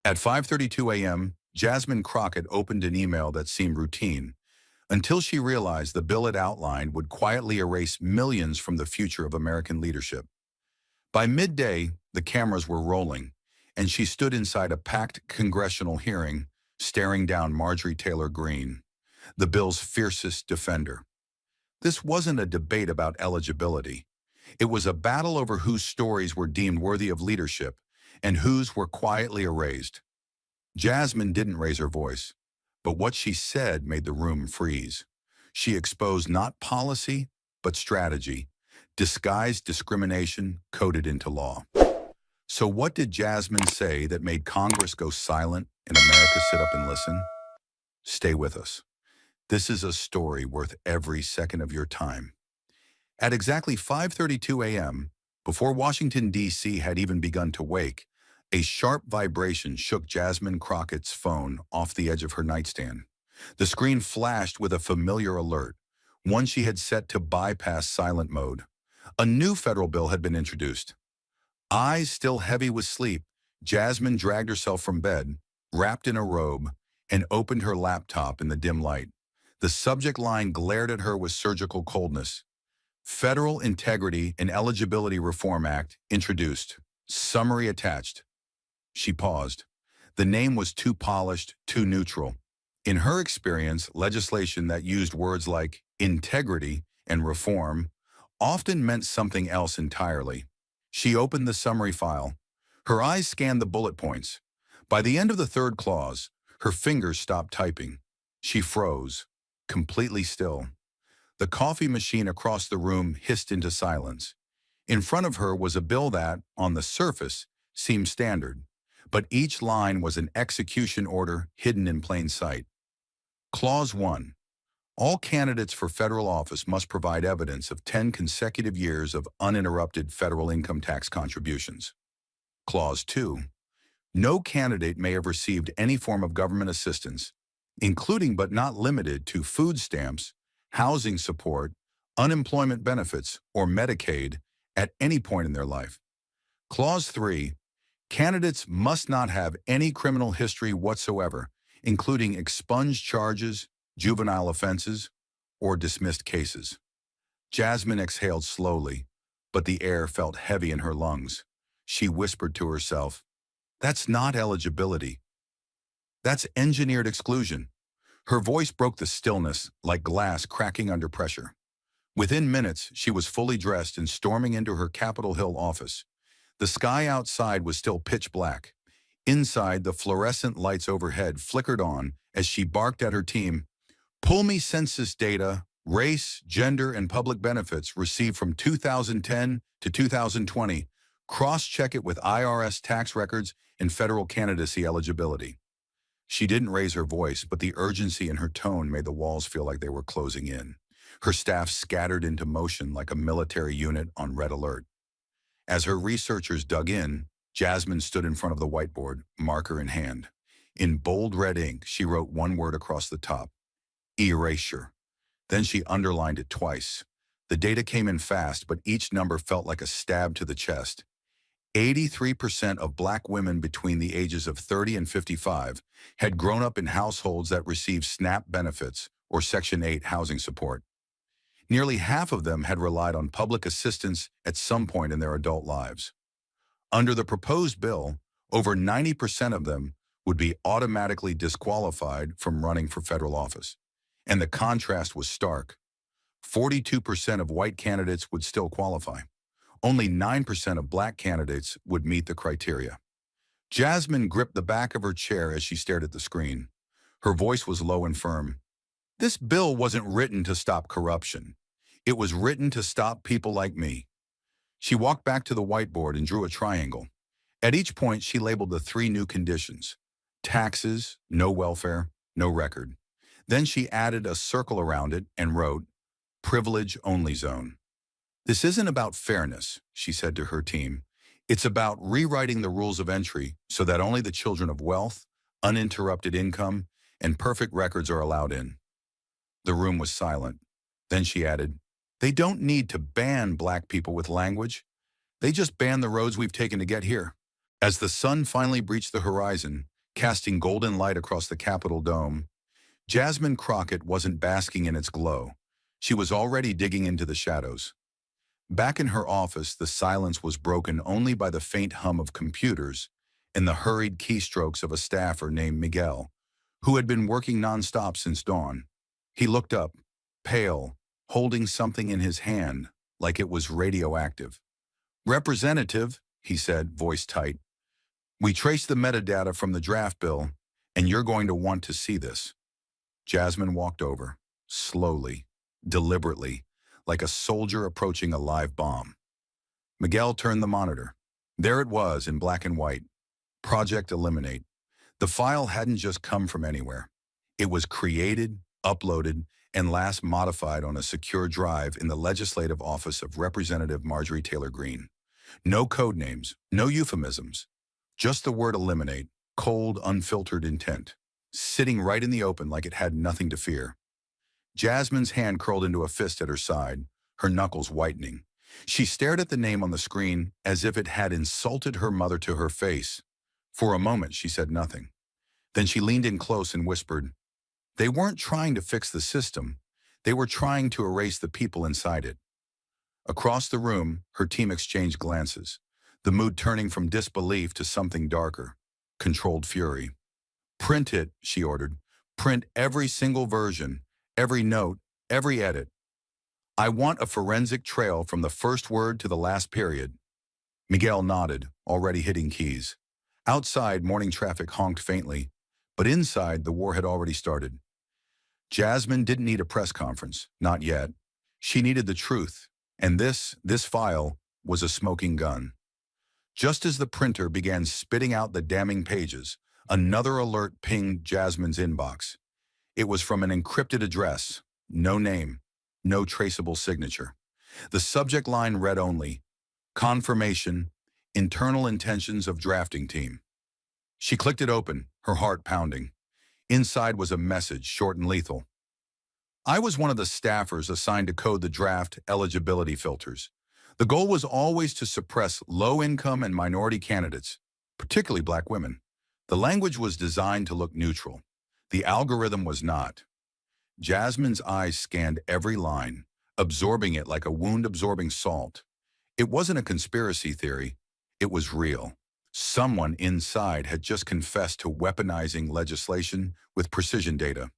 At 5:32 a.m., Jasmine Crockett opened an email that seemed routine, until she realized the bill it outlined would quietly erase millions from the future of American leadership. By midday, the cameras were rolling, and she stood inside a packed congressional hearing, staring down Marjorie Taylor Greene, the bill's fiercest defender. This wasn't a debate about eligibility. It was a battle over whose stories were deemed worthy of leadership and whose were quietly erased. Jasmine didn't raise her voice, but what she said made the room freeze. She exposed not policy, but strategy, disguised discrimination coded into law. So what did Jasmine say that made Congress go silent and America sit up and listen? Stay with us. This is a story worth every second of your time. At exactly 5:32 a.m., before Washington, D.C. had even begun to wake, a sharp vibration shook Jasmine Crockett's phone off the edge of her nightstand. The screen flashed with a familiar alert, one she had set to bypass silent mode. A new federal bill had been introduced. Eyes still heavy with sleep, Jasmine dragged herself from bed, wrapped in a robe, and opened her laptop in the dim light. The subject line glared at her with surgical coldness. Federal Integrity and Eligibility Reform Act introduced. Summary attached. She paused. The name was too polished, too neutral. In her experience, legislation that used words like integrity and reform often meant something else entirely. She opened the summary file. Her eyes scanned the bullet points. By the end of the third clause, her fingers stopped typing. She froze, completely still. The coffee machine across the room hissed into silence. In front of her was a bill that, on the surface, seemed standard, but each line was an execution order hidden in plain sight. Clause 1. All candidates for federal office must provide evidence of 10 consecutive years of uninterrupted federal income tax contributions. Clause 2. No candidate may have received any form of government assistance, including but not limited to food stamps, housing support, unemployment benefits, or Medicaid at any point in their life. Clause 3. Candidates must not have any criminal history whatsoever, including expunged charges, juvenile offenses, or dismissed cases. Jasmine exhaled slowly, but the air felt heavy in her lungs. She whispered to herself, "That's not eligibility. That's engineered exclusion." Her voice broke the stillness like glass cracking under pressure. Within minutes, she was fully dressed and storming into her Capitol Hill office. The sky outside was still pitch black. Inside, the fluorescent lights overhead flickered on as she barked at her team, "Pull me census data, race, gender, and public benefits received from 2010 to 2020. Cross-check it with IRS tax records and federal candidacy eligibility." She didn't raise her voice, but the urgency in her tone made the walls feel like they were closing in. Her staff scattered into motion like a military unit on red alert. As her researchers dug in, Jasmine stood in front of the whiteboard, marker in hand. In bold red ink, she wrote one word across the top: erasure. Then she underlined it twice. The data came in fast, but each number felt like a stab to the chest. 83% of Black women between the ages of 30 and 55 had grown up in households that received SNAP benefits or Section 8 housing support. Nearly half of them had relied on public assistance at some point in their adult lives. Under the proposed bill, over 90% of them would be automatically disqualified from running for federal office. And the contrast was stark. 42% of white candidates would still qualify. Only 9% of Black candidates would meet the criteria. Jasmine gripped the back of her chair as she stared at the screen. Her voice was low and firm. This bill wasn't written to stop corruption. It was written to stop people like me. She walked back to the whiteboard and drew a triangle. At each point, she labeled the 3 new conditions: taxes, no welfare, no record. Then she added a circle around it and wrote, privilege-only zone. This isn't about fairness, she said to her team. It's about rewriting the rules of entry so that only the children of wealth, uninterrupted income, and perfect records are allowed in. The room was silent. Then she added, they don't need to ban Black people with language. They just ban the roads we've taken to get here. As the sun finally breached the horizon, casting golden light across the Capitol dome. Jasmine Crockett wasn't basking in its glow. She was already digging into the shadows. Back in her office, the silence was broken only by the faint hum of computers and the hurried keystrokes of a staffer named Miguel, who had been working nonstop since dawn. He looked up, pale, holding something in his hand, like it was radioactive. "Representative," he said, voice tight, "we traced the metadata from the draft bill, and you're going to want to see this." Jasmine walked over, slowly, deliberately, like a soldier approaching a live bomb. Miguel turned the monitor. There it was in black and white. Project Eliminate. The file hadn't just come from anywhere. It was created, uploaded, and last modified on a secure drive in the legislative office of Representative Marjorie Taylor Greene. No code names, no euphemisms. Just the word eliminate, cold, unfiltered intent, sitting right in the open like it had nothing to fear. Jasmine's hand curled into a fist at her side, her knuckles whitening. She stared at the name on the screen as if it had insulted her mother to her face. For a moment, she said nothing. Then she leaned in close and whispered, "They weren't trying to fix the system. They were trying to erase the people inside it." Across the room, her team exchanged glances, the mood turning from disbelief to something darker, controlled fury. "Print it," she ordered. "Print every single version, every note, every edit. I want a forensic trail from the first word to the last period." Miguel nodded, already hitting keys. Outside, morning traffic honked faintly, but inside, the war had already started. Jasmine didn't need a press conference, not yet. She needed the truth, and this file was a smoking gun. Just as the printer began spitting out the damning pages, another alert pinged Jasmine's inbox. It was from an encrypted address, no name, no traceable signature. The subject line read only, "Confirmation, internal intentions of drafting team." She clicked it open, her heart pounding. Inside was a message, short and lethal. "I was one of the staffers assigned to code the draft eligibility filters. The goal was always to suppress low-income and minority candidates, particularly black women. The language was designed to look neutral. The algorithm was not." Jasmine's eyes scanned every line, absorbing it like a wound-absorbing salt. It wasn't a conspiracy theory. It was real. Someone inside had just confessed to weaponizing legislation with precision data.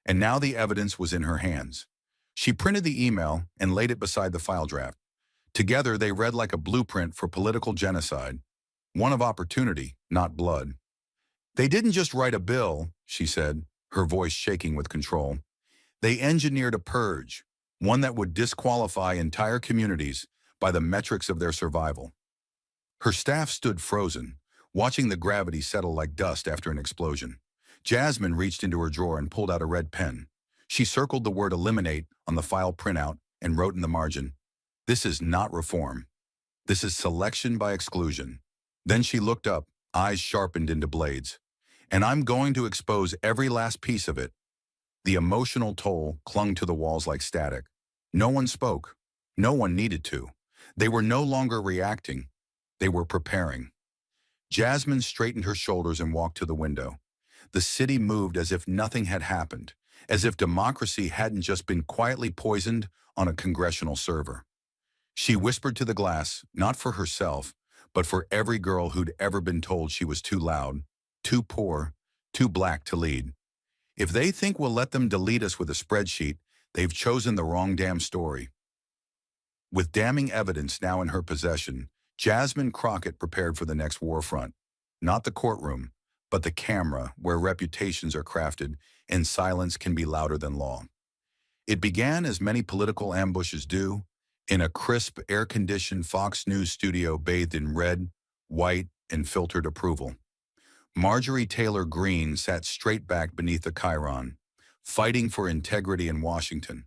And now the evidence was in her hands. She printed the email and laid it beside the file draft. Together, they read like a blueprint for political genocide, one of opportunity, not blood. "They didn't just write a bill," she said, her voice shaking with control. "They engineered a purge, one that would disqualify entire communities by the metrics of their survival." Her staff stood frozen, watching the gravity settle like dust after an explosion. Jasmine reached into her drawer and pulled out a red pen. She circled the word eliminate on the file printout and wrote in the margin, "This is not reform. This is selection by exclusion." Then she looked up, eyes sharpened into blades. "And I'm going to expose every last piece of it." The emotional toll clung to the walls like static. No one spoke. No one needed to. They were no longer reacting. They were preparing. Jasmine straightened her shoulders and walked to the window. The city moved as if nothing had happened, as if democracy hadn't just been quietly poisoned on a congressional server. She whispered to the glass, not for herself, but for every girl who'd ever been told she was too loud, too poor, too black to lead. "If they think we'll let them delete us with a spreadsheet, they've chosen the wrong damn story." With damning evidence now in her possession, Jasmine Crockett prepared for the next war front. Not the courtroom, but the camera, where reputations are crafted and silence can be louder than law. It began, as many political ambushes do, in a crisp, air-conditioned Fox News studio bathed in red, white, and filtered approval. Marjorie Taylor Greene sat straight back beneath the chyron, fighting for integrity in Washington.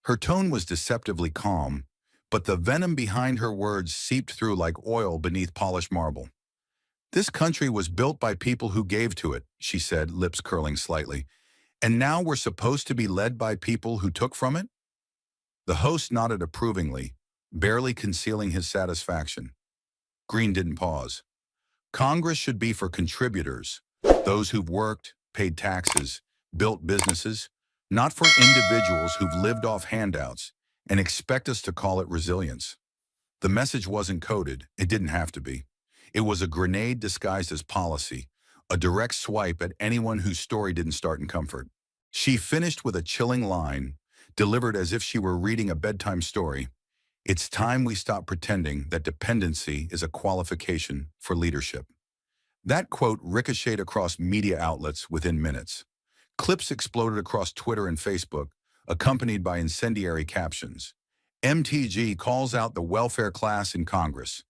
Her tone was deceptively calm, but the venom behind her words seeped through like oil beneath polished marble. "This country was built by people who gave to it," she said, lips curling slightly. "And now we're supposed to be led by people who took from it?" The host nodded approvingly, barely concealing his satisfaction. Greene didn't pause. "Congress should be for contributors, Those who've worked, paid taxes, built businesses, not for individuals who've lived off handouts and expect us to call it resilience. The message wasn't coded. It didn't have to be. It was a grenade disguised as policy, a direct swipe at anyone whose story didn't start in comfort. She finished with a chilling line, delivered as if she were reading a bedtime story. It's time we stop pretending that dependency is a qualification for leadership. That quote ricocheted across media outlets within minutes. Clips exploded across Twitter and Facebook, accompanied by incendiary captions. MTG calls out the welfare class in Congress.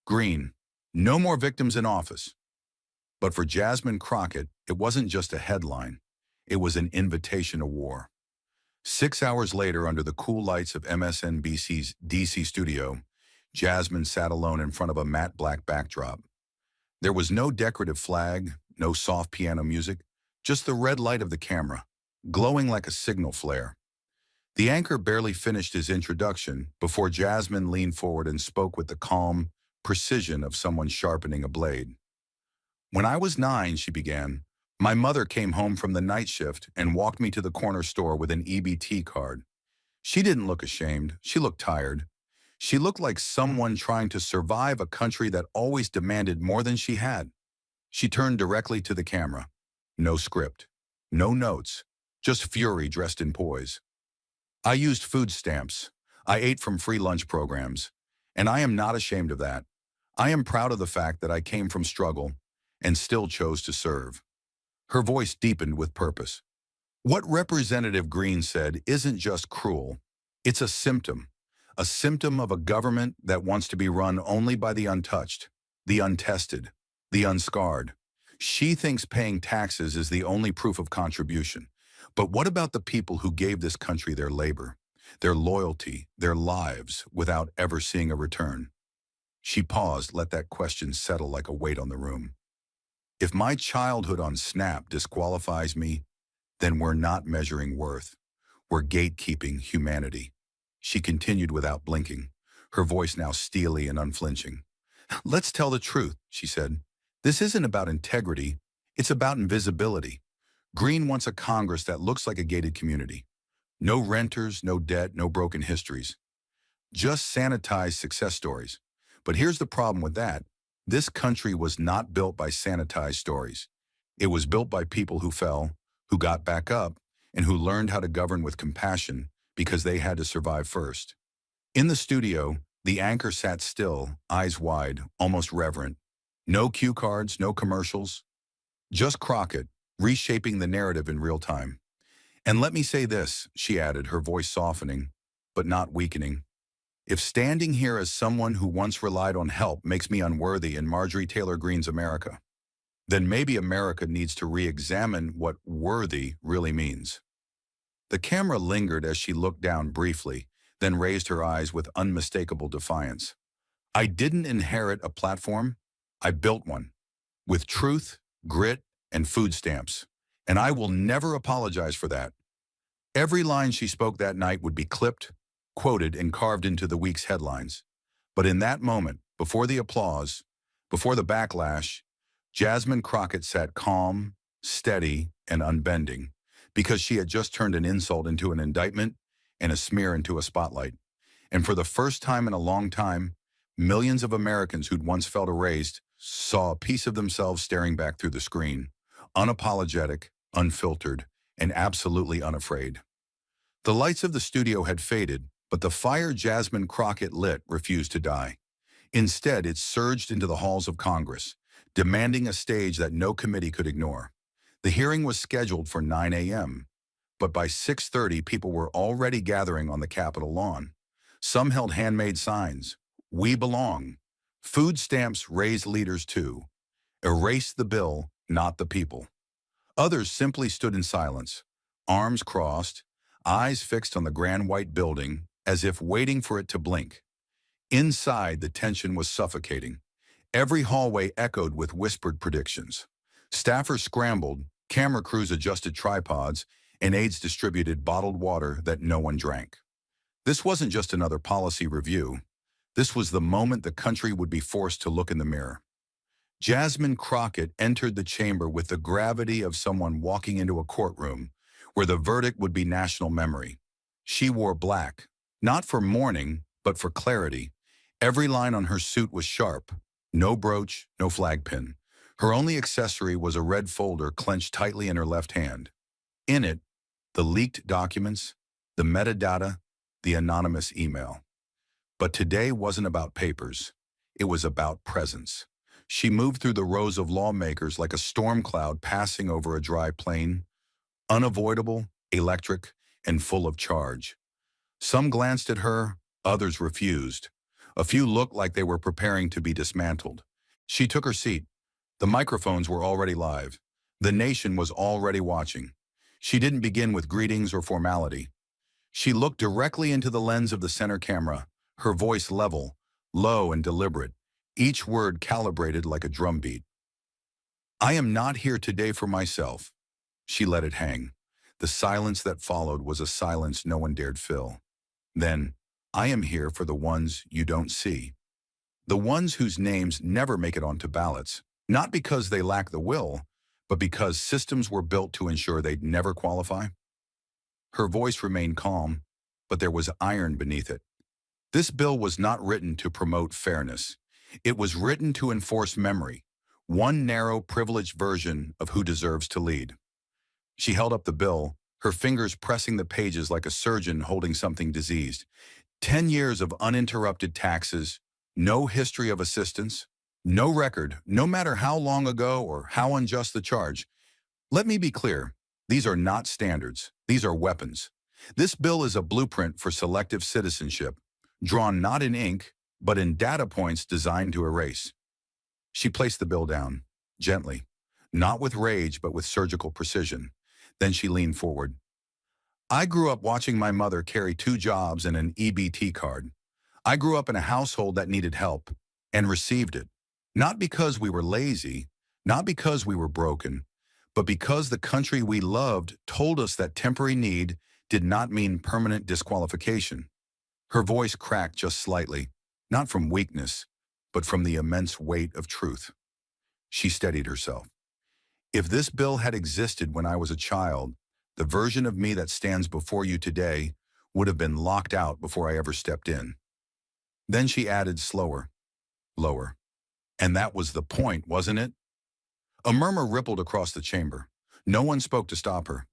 Greene, no more victims in office. But for Jasmine Crockett, it wasn't just a headline. It was an invitation to war. 6 hours later, under the cool lights of MSNBC's DC studio, Jasmine sat alone in front of a matte black backdrop. There was no decorative flag, no soft piano music, just the red light of the camera, glowing like a signal flare. The anchor barely finished his introduction before Jasmine leaned forward and spoke with the calm precision of someone sharpening a blade. "When I was 9, she began, my mother came home from the night shift and walked me to the corner store with an EBT card. She didn't look ashamed. She looked tired. She looked like someone trying to survive a country that always demanded more than she had." She turned directly to the camera. No script, no notes, just fury dressed in poise. "I used food stamps. I ate from free lunch programs. And I am not ashamed of that. I am proud of the fact that I came from struggle and still chose to serve." Her voice deepened with purpose. What Representative Greene said isn't just cruel. It's a symptom of a government that wants to be run only by the untouched, the untested, the unscarred. She thinks paying taxes is the only proof of contribution. But what about the people who gave this country their labor, their loyalty, their lives, without ever seeing a return? She paused, let that question settle like a weight on the room. If my childhood on Snap disqualifies me, then we're not measuring worth. We're gatekeeping humanity. She continued without blinking, her voice now steely and unflinching. "Let's tell the truth," she said. "This isn't about integrity. It's about invisibility. Greene wants a Congress that looks like a gated community. No renters, no debt, no broken histories. Just sanitized success stories. But here's the problem with that. This country was not built by sanitized stories. It was built by people who fell, who got back up, and who learned how to govern with compassion because they had to survive first." In the studio, the anchor sat still, eyes wide, almost reverent. No cue cards, no commercials. Just Crockett, reshaping the narrative in real time. "And let me say this," she added, her voice softening, but not weakening. "If standing here as someone who once relied on help makes me unworthy in Marjorie Taylor Greene's America, then maybe America needs to re-examine what worthy really means." The camera lingered as she looked down briefly, then raised her eyes with unmistakable defiance. "I didn't inherit a platform. I built one. With truth, grit, and food stamps. And I will never apologize for that." Every line she spoke that night would be clipped, quoted, and carved into the week's headlines. But in that moment, before the applause, before the backlash, Jasmine Crockett sat calm, steady, and unbending, because she had just turned an insult into an indictment and a smear into a spotlight. And for the first time in a long time, millions of Americans who'd once felt erased saw a piece of themselves staring back through the screen, unapologetic, unfiltered, and absolutely unafraid. The lights of the studio had faded, but the fire Jasmine Crockett lit refused to die. Instead, it surged into the halls of Congress, demanding a stage that no committee could ignore. The hearing was scheduled for 9 a.m., but by 6:30, people were already gathering on the Capitol lawn. Some held handmade signs. "We belong." Food stamps raised leaders too. Erase the bill, not the people. Others simply stood in silence, arms crossed, eyes fixed on the grand white building, as if waiting for it to blink. Inside, the tension was suffocating. Every hallway echoed with whispered predictions. Staffers scrambled, camera crews adjusted tripods, and aides distributed bottled water that no one drank. This wasn't just another policy review. This was the moment the country would be forced to look in the mirror. Jasmine Crockett entered the chamber with the gravity of someone walking into a courtroom where the verdict would be national memory. She wore black, not for mourning, but for clarity. Every line on her suit was sharp. No brooch, no flag pin. Her only accessory was a red folder clenched tightly in her left hand. In it, the leaked documents, the metadata, the anonymous email. But today wasn't about papers. It was about presence. She moved through the rows of lawmakers like a storm cloud passing over a dry plain, unavoidable, electric, and full of charge. Some glanced at her, others refused. A few looked like they were preparing to be dismantled. She took her seat. The microphones were already live. The nation was already watching. She didn't begin with greetings or formality. She looked directly into the lens of the center camera, her voice level, low and deliberate, each word calibrated like a drumbeat. "I am not here today for myself." She let it hang. The silence that followed was a silence no one dared fill. Then, "I am here for the ones you don't see. The ones whose names never make it onto ballots, not because they lack the will, but because systems were built to ensure they'd never qualify." Her voice remained calm, but there was iron beneath it. This bill was not written to promote fairness. It was written to enforce memory, one narrow, privileged version of who deserves to lead. She held up the bill, her fingers pressing the pages like a surgeon holding something diseased. 10 years of uninterrupted taxes, no history of assistance, no record, no matter how long ago or how unjust the charge. Let me be clear, these are not standards, these are weapons. This bill is a blueprint for selective citizenship, drawn not in ink, but in data points designed to erase. She placed the bill down, gently, not with rage, but with surgical precision. Then she leaned forward. "I grew up watching my mother carry 2 jobs and an EBT card. I grew up in a household that needed help, and received it. Not because we were lazy, not because we were broken, but because the country we loved told us that temporary need did not mean permanent disqualification." Her voice cracked just slightly, not from weakness, but from the immense weight of truth. She steadied herself. "If this bill had existed when I was a child, the version of me that stands before you today would have been locked out before I ever stepped in." Then she added slower, lower. "And that was the point, wasn't it?" A murmur rippled across the chamber. No one spoke to stop her.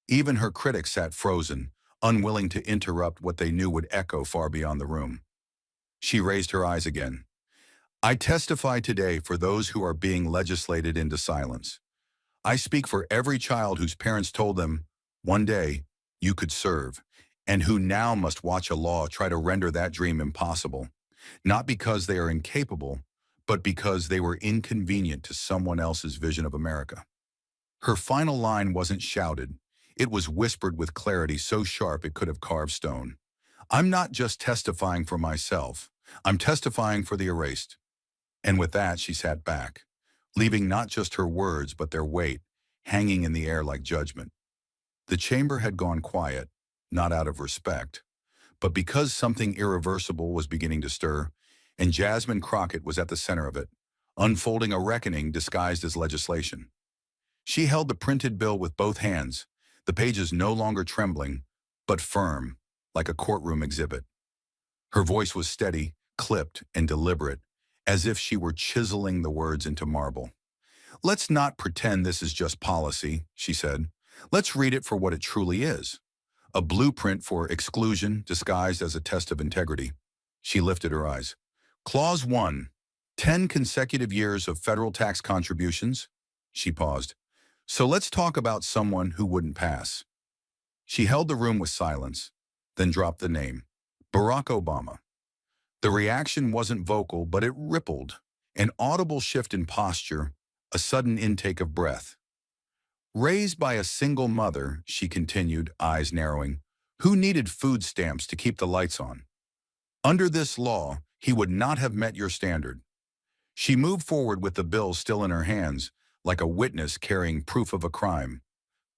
Even her critics sat frozen, unwilling to interrupt what they knew would echo far beyond the room. She raised her eyes again. "I testify today for those who are being legislated into silence. I speak for every child whose parents told them, one day, you could serve, and who now must watch a law try to render that dream impossible, not because they are incapable, but because they were inconvenient to someone else's vision of America." Her final line wasn't shouted. It was whispered with clarity so sharp it could have carved stone. "I'm not just testifying for myself. I'm testifying for the erased." And with that, she sat back, leaving not just her words, but their weight, hanging in the air like judgment. The chamber had gone quiet, not out of respect, but because something irreversible was beginning to stir, and Jasmine Crockett was at the center of it, unfolding a reckoning disguised as legislation. She held the printed bill with both hands, the pages no longer trembling, but firm, like a courtroom exhibit. Her voice was steady, clipped, and deliberate, as if she were chiseling the words into marble. "Let's not pretend this is just policy," she said. "Let's read it for what it truly is. A blueprint for exclusion disguised as a test of integrity." She lifted her eyes. "Clause 1, 10 consecutive years of federal tax contributions." She paused. "So let's talk about someone who wouldn't pass." She held the room with silence, then dropped the name. Barack Obama. The reaction wasn't vocal, but it rippled. An audible shift in posture, a sudden intake of breath. "Raised by a single mother," she continued, eyes narrowing, "who needed food stamps to keep the lights on. Under this law, he would not have met your standard." She moved forward with the bill still in her hands, like a witness carrying proof of a crime.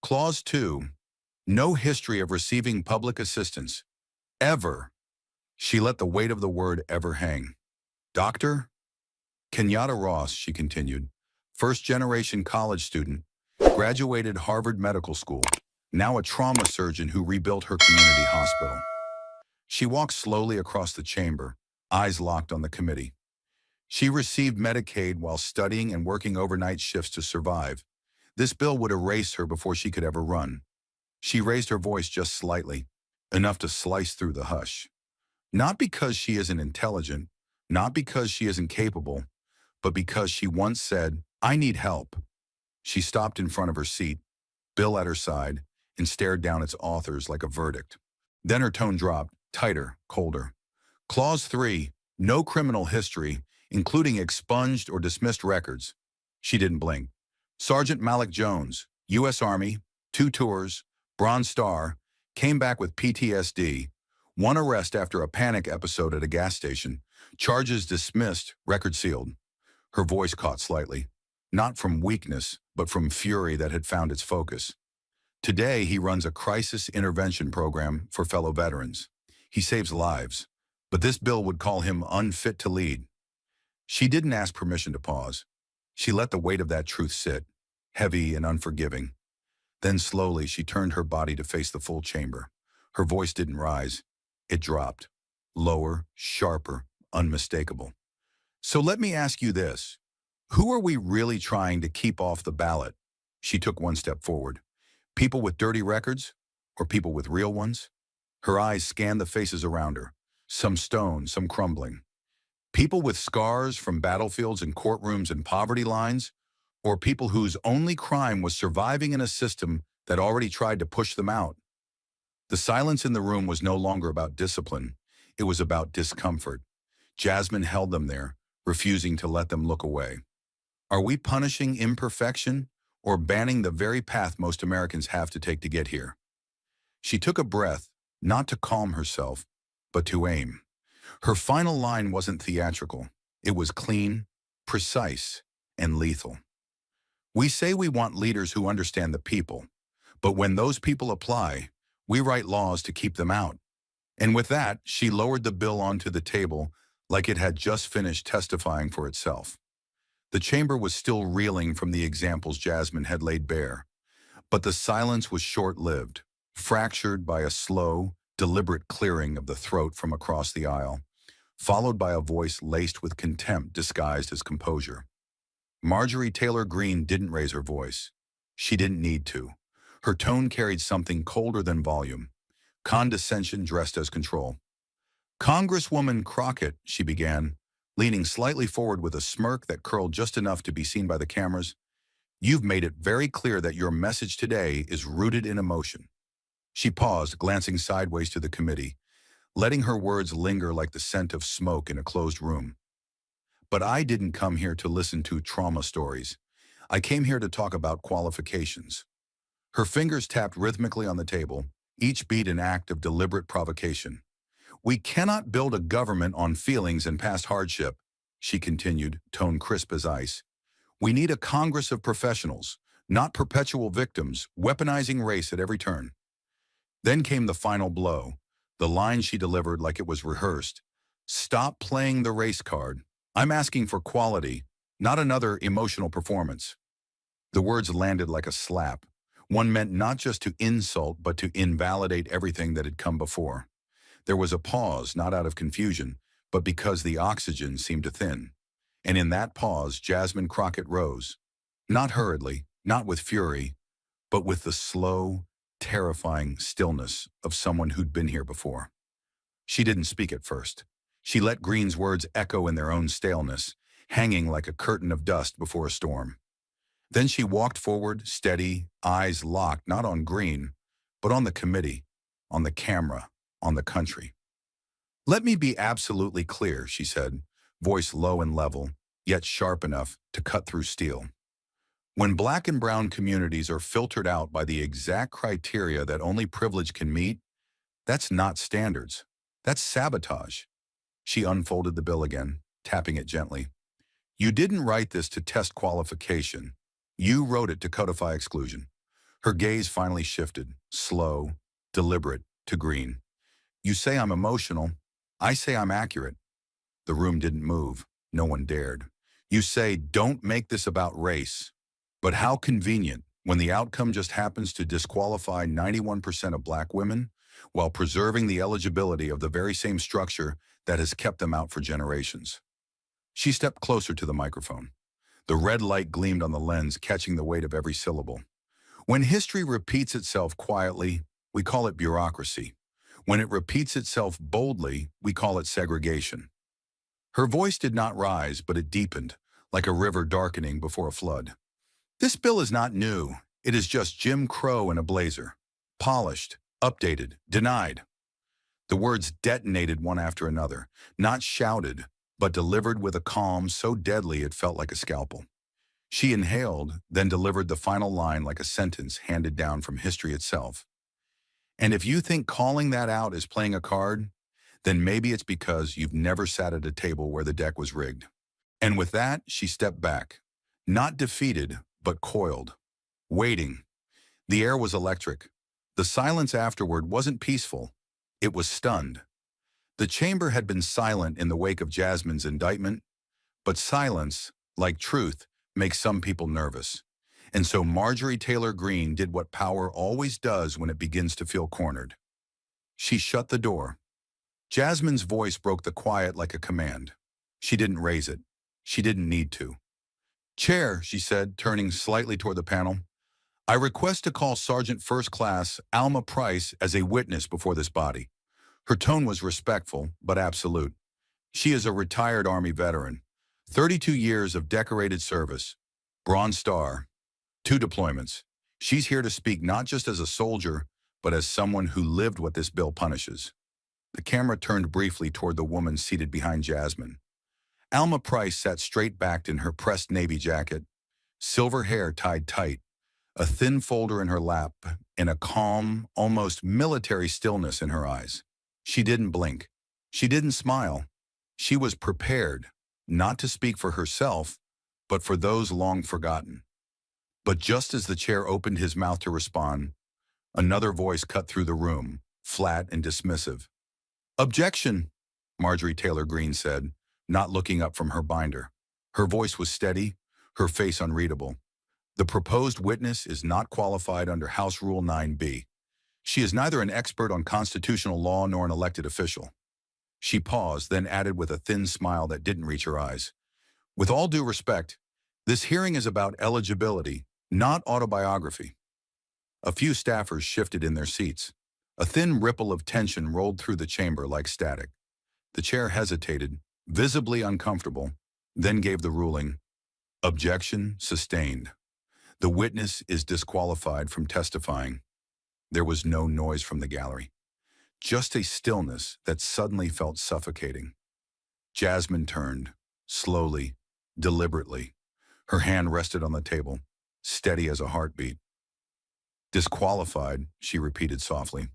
Clause 2, no history of receiving public assistance. Ever. She let the weight of the word ever hang. "Doctor?" Kenyatta Ross, she continued, first-generation college student, graduated Harvard Medical School, now a trauma surgeon who rebuilt her community hospital. She walked slowly across the chamber, eyes locked on the committee. She received Medicaid while studying and working overnight shifts to survive. This bill would erase her before she could ever run. She raised her voice just slightly, enough to slice through the hush. Not because she isn't intelligent, not because she isn't capable, but because she once said, "I need help." She stopped in front of her seat, bill at her side, and stared down its authors like a verdict. Then her tone dropped, tighter, colder. Clause 3, no criminal history, including expunged or dismissed records. She didn't blink. Sergeant Malik Jones, U.S. Army, 2 tours, Bronze Star, came back with PTSD, 1 arrest after a panic episode at a gas station, charges dismissed, record sealed. Her voice caught slightly, not from weakness, but from fury that had found its focus. Today, he runs a crisis intervention program for fellow veterans. He saves lives, but this bill would call him unfit to lead. She didn't ask permission to pause. She let the weight of that truth sit, heavy and unforgiving. Then slowly, she turned her body to face the full chamber. Her voice didn't rise. It dropped. Lower, sharper, unmistakable. So let me ask you this. Who are we really trying to keep off the ballot? She took 1 step forward. People with dirty records or people with real ones? Her eyes scanned the faces around her, some stone, some crumbling. People with scars from battlefields and courtrooms and poverty lines, or people whose only crime was surviving in a system that already tried to push them out. The silence in the room was no longer about discipline. It was about discomfort. Jasmine held them there, refusing to let them look away. Are we punishing imperfection or banning the very path most Americans have to take to get here? She took a breath, not to calm herself, but to aim. Her final line wasn't theatrical. It was clean, precise, and lethal. We say we want leaders who understand the people, but when those people apply, we write laws to keep them out. And with that, she lowered the bill onto the table like it had just finished testifying for itself. The chamber was still reeling from the examples Jasmine had laid bare, but the silence was short-lived, fractured by a slow, deliberate clearing of the throat from across the aisle, followed by a voice laced with contempt disguised as composure. Marjorie Taylor Greene didn't raise her voice. She didn't need to. Her tone carried something colder than volume, condescension dressed as control. "Congresswoman Crockett," she began, leaning slightly forward with a smirk that curled just enough to be seen by the cameras, "you've made it very clear that your message today is rooted in emotion." She paused, glancing sideways to the committee, letting her words linger like the scent of smoke in a closed room. "But I didn't come here to listen to trauma stories. I came here to talk about qualifications." Her fingers tapped rhythmically on the table, each beat an act of deliberate provocation. "We cannot build a government on feelings and past hardship," she continued, tone crisp as ice. "We need a Congress of professionals, not perpetual victims, weaponizing race at every turn." Then came the final blow, the line she delivered like it was rehearsed. "Stop playing the race card. I'm asking for quality, not another emotional performance." The words landed like a slap. One meant not just to insult, but to invalidate everything that had come before. There was a pause, not out of confusion, but because the oxygen seemed to thin. And in that pause, Jasmine Crockett rose. Not hurriedly, not with fury, but with the slow, terrifying stillness of someone who'd been here before. She didn't speak at first. She let Greene's words echo in their own staleness, hanging like a curtain of dust before a storm. Then she walked forward, steady, eyes locked not on Greene, but on the committee, on the camera, on the country. "Let me be absolutely clear," she said, voice low and level, yet sharp enough to cut through steel. "When Black and brown communities are filtered out by the exact criteria that only privilege can meet, that's not standards. That's sabotage." She unfolded the bill again, tapping it gently. "You didn't write this to test qualification. You wrote it to codify exclusion." Her gaze finally shifted, slow, deliberate, to Greene. "You say I'm emotional. I say I'm accurate." The room didn't move. No one dared. You say, don't make this about race. But how convenient when the outcome just happens to disqualify 91% of black women while preserving the eligibility of the very same structure that has kept them out for generations. She stepped closer to the microphone. The red light gleamed on the lens, catching the weight of every syllable. When history repeats itself quietly, we call it bureaucracy. When it repeats itself boldly, we call it segregation. Her voice did not rise, but it deepened, like a river darkening before a flood. This bill is not new. It is just Jim Crow in a blazer. Polished, updated, denied. The words detonated one after another, not shouted, but delivered with a calm so deadly it felt like a scalpel. She inhaled, then delivered the final line like a sentence handed down from history itself. And if you think calling that out is playing a card, then maybe it's because you've never sat at a table where the deck was rigged. And with that, she stepped back, not defeated, but coiled, waiting. The air was electric. The silence afterward wasn't peaceful. It was stunned. The chamber had been silent in the wake of Jasmine's indictment, but silence, like truth, makes some people nervous. And so Marjorie Taylor Greene did what power always does when it begins to feel cornered. She shut the door. Jasmine's voice broke the quiet like a command. She didn't raise it. She didn't need to. "Chair," she said, turning slightly toward the panel, "I request to call Sergeant First Class Alma Price as a witness before this body." Her tone was respectful, but absolute. She is a retired Army veteran, 32 years of decorated service, Bronze Star, 2 deployments. She's here to speak not just as a soldier, but as someone who lived what this bill punishes. The camera turned briefly toward the woman seated behind Jasmine. Alma Price sat straight-backed in her pressed navy jacket, silver hair tied tight, a thin folder in her lap, and a calm, almost military stillness in her eyes. She didn't blink. She didn't smile. She was prepared, not to speak for herself, but for those long forgotten. But just as the chair opened his mouth to respond, another voice cut through the room, flat and dismissive. "Objection," Marjorie Taylor Greene said, not looking up from her binder. Her voice was steady, her face unreadable. "The proposed witness is not qualified under House Rule 9B. She is neither an expert on constitutional law nor an elected official." She paused, then added with a thin smile that didn't reach her eyes, "With all due respect, this hearing is about eligibility, not autobiography." A few staffers shifted in their seats. A thin ripple of tension rolled through the chamber like static. The chair hesitated, visibly uncomfortable, then gave the ruling. "Objection sustained. The witness is disqualified from testifying." There was no noise from the gallery, just a stillness that suddenly felt suffocating. Jasmine turned, slowly, deliberately. Her hand rested on the table, steady as a heartbeat. "Disqualified," she repeated softly.